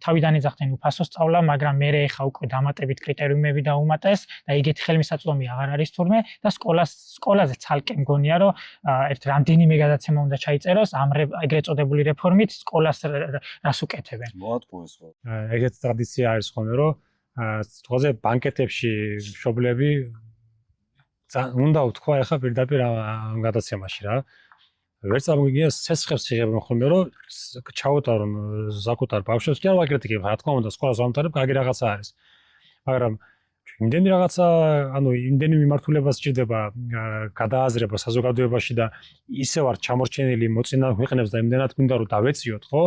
თავიდან იძახდნენ უფასო სწავლა, მაგრამ მე ეხა უკვე დამატებით კრიტერიუმები დაუმატეს და ეგეთი ხელმისაწვდომი აღარ არის თურმე და სკოლაზე ცალკე მგონია, რომ ერთ რამდენიმე გადაცემა უნდა ჩაიწეროს ამ ეგრეთ წოდებული რეფორმით სკოლას რას უკეთებენ. მოატყუეს ხო? ეგეთი ტრადიცია არის ხოლმე, რომ თქოზე ბანკეტებში მშობლები უნდა უთქვა ახლა პირდაპირ ამ გადაცემაში რა. ვერ წამოგიგია სესხებს იღებენ ხოლმე, რომ ჩაუტარონ საკუთარ ბავშვებს კი არ ვაკრიტიკებ, რა თქმა უნდა, სკოლას ვამთავრებ, კარგი რაღაცა არის. მაგრამ იმდენი რაღაცა, ანუ იმდენი მიმართულება სჭირდება გადააზრება საზოგადოებაში და ისე ვარ ჩამორჩენილი მოწინავე ქვეყნებს და იმდენად გვინდა რომ დავეციოთ, ხო?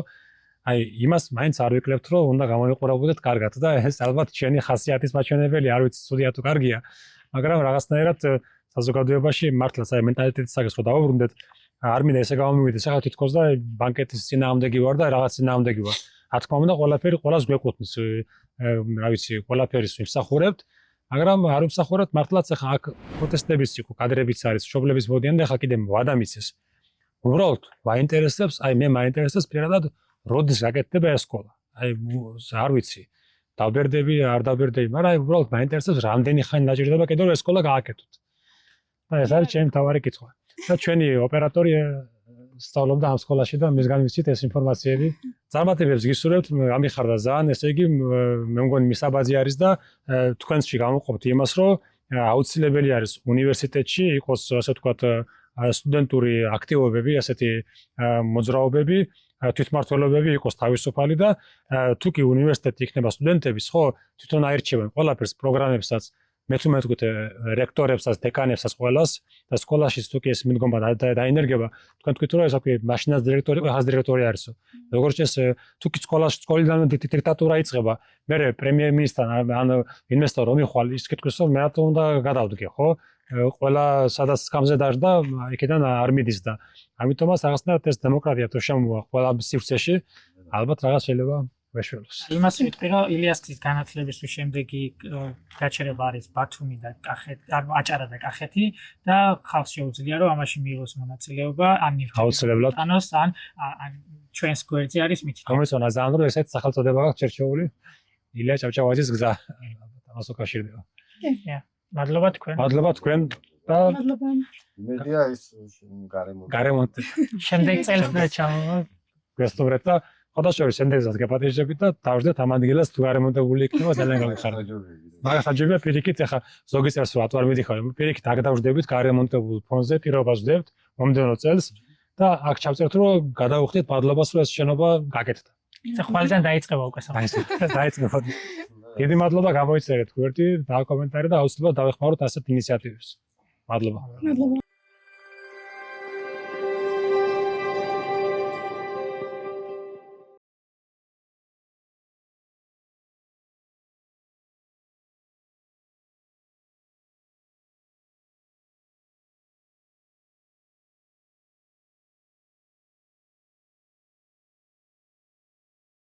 აი, იმას მაინც არ ვიკლებთ, რომ უნდა გამოვიყურებოდეთ კარგად და ეს ალბათ ჩვენი ხასიათის მაჩვენებელი, არ ვიცი, ცუდია თუ კარგია, მაგრამ რაღაცნაირად საზოგადოებაში მართლაც აი მენტალიტეტის საკითხს რო დავუბრუნდეთ, არ მინდა ესე გამომივიდეს, ახლა თითქოს და ბანკეტის წინააღმდეგი ვარ და რაღაც წინააღმდეგი ვარ. რა თქმა უნდა, ყველაფერი ყველას გვეკუთვნის, რა ვიცი, ყველაფერის ვიმსახურებთ, მაგრამ არ ვიმსახურებთ მართლაც ახლა აქ პროტესტებიც იყო, კადრებიც არის, მშობლების მოდიან და ახლა კიდე ვადამიცეს. უბრალოდ მაინტერესებს, აი მე მაინტერესებს პირადად როდის გაკეთდება ეს სკოლა. აი არ ვიცი, დავბერდები, არ დავბერდები, მაგრამ აი უბრალოდ მაინტერესებს რამდენი ხანი დაჭირდება კიდევ რომ ეს სკოლა გააკეთოთ. და ეს არის ჩემი მთავარი კითხვა. და ჩვენი ოპერატორი სწავლობდა ამ სკოლაში და მისგან ვიცით ეს ინფორმაციები. წარმატებებს გისურვებთ, ამიხარდა ძალიან, ესე იგი მე მგონი მისაბაძი არის და თქვენში გამოყოფთ იმას, რომ აუცილებელი არის უნივერსიტეტში იყოს ასე ვთქვათ სტუდენტური აქტივობები, ასეთი მოძრაობები, თვითმმართველობები იყოს თავისუფალი და თუ კი უნივერსიტეტი იქნება სტუდენტების, ხო, თვითონ აირჩევენ ყველაფერს პროგრამებსაც, მე თუ მეთქვით რექტორებსაც, დეკანებსაც ყველას და სკოლაში თუ კი ეს მიდგომა დაინერგება, თქვენ თქვით რომ ეს აკვი მაშინაც დირექტორი, ახაც დირექტორი არისო. როგორც ეს თუ კი სკოლიდან დიქტატურა იწყება, მე პრემიერ-მინისტრთან ან ინვესტორ რომ იხვალ ის კითხვის რომ მე რატომ უნდა გადავდგე, ხო? ყველა სადაც სკამზე დაждდა, იქიდან არ მიდის და ამიტომაც რაღაცნაირად ეს დემოკრატია თუ შემოვა ყველა სივრცეში, ალბათ რაღაც შეიძლება ვეშველოს. იმას ვიტყვი, რომ ილიასკის განათლებისთვის შემდეგი გაჩერება არის ბათუმი და კახეთი, ანუ აჭარა და კახეთი და ხალხს შეუძლია რომ ამაში მიიღოს მონაწილეობა, ან აუცილებლად ანოს ან ჩვენს გვერდზე არის მითითებული. გამეწონა ძალიან რომ ესეთ სახელწოდება აქვს შერჩეული ილია ჭავჭავაძის გზა. ამას უკავშირდება. მადლობა თქვენ. მადლობა თქვენ და მადლობა. მედია ის გარემონტი. შემდეგ წელს ჩამოვა. გესტუმრეთ და ხოდაშორის შემდეგსაც გაპატიჟებით და დავждეთ ამ ადგილას თუ გარემონტებული იქნება ძალიან გაგიხარდა. მაგას აჯობია პირიქით, ახლა ზოგი წელს რა თუ არ მიდიხარ, პირიქით აქ დავждებით გარემონტებულ ფონზე პირობას ვждებთ მომდევნო წელს და აქ ჩავწერთ რომ გადავხდით მადლობას რომ ეს შენობა გაკეთდა. ხვალიდან დაიწყება უკვე საქმე. დაიწყება. დიდი მადლობა გამოიწერეთ გვერდი და კომენტარი და აუცილებლად დავეხმაროთ ასეთ ინიციატივებს. მადლობა. მადლობა.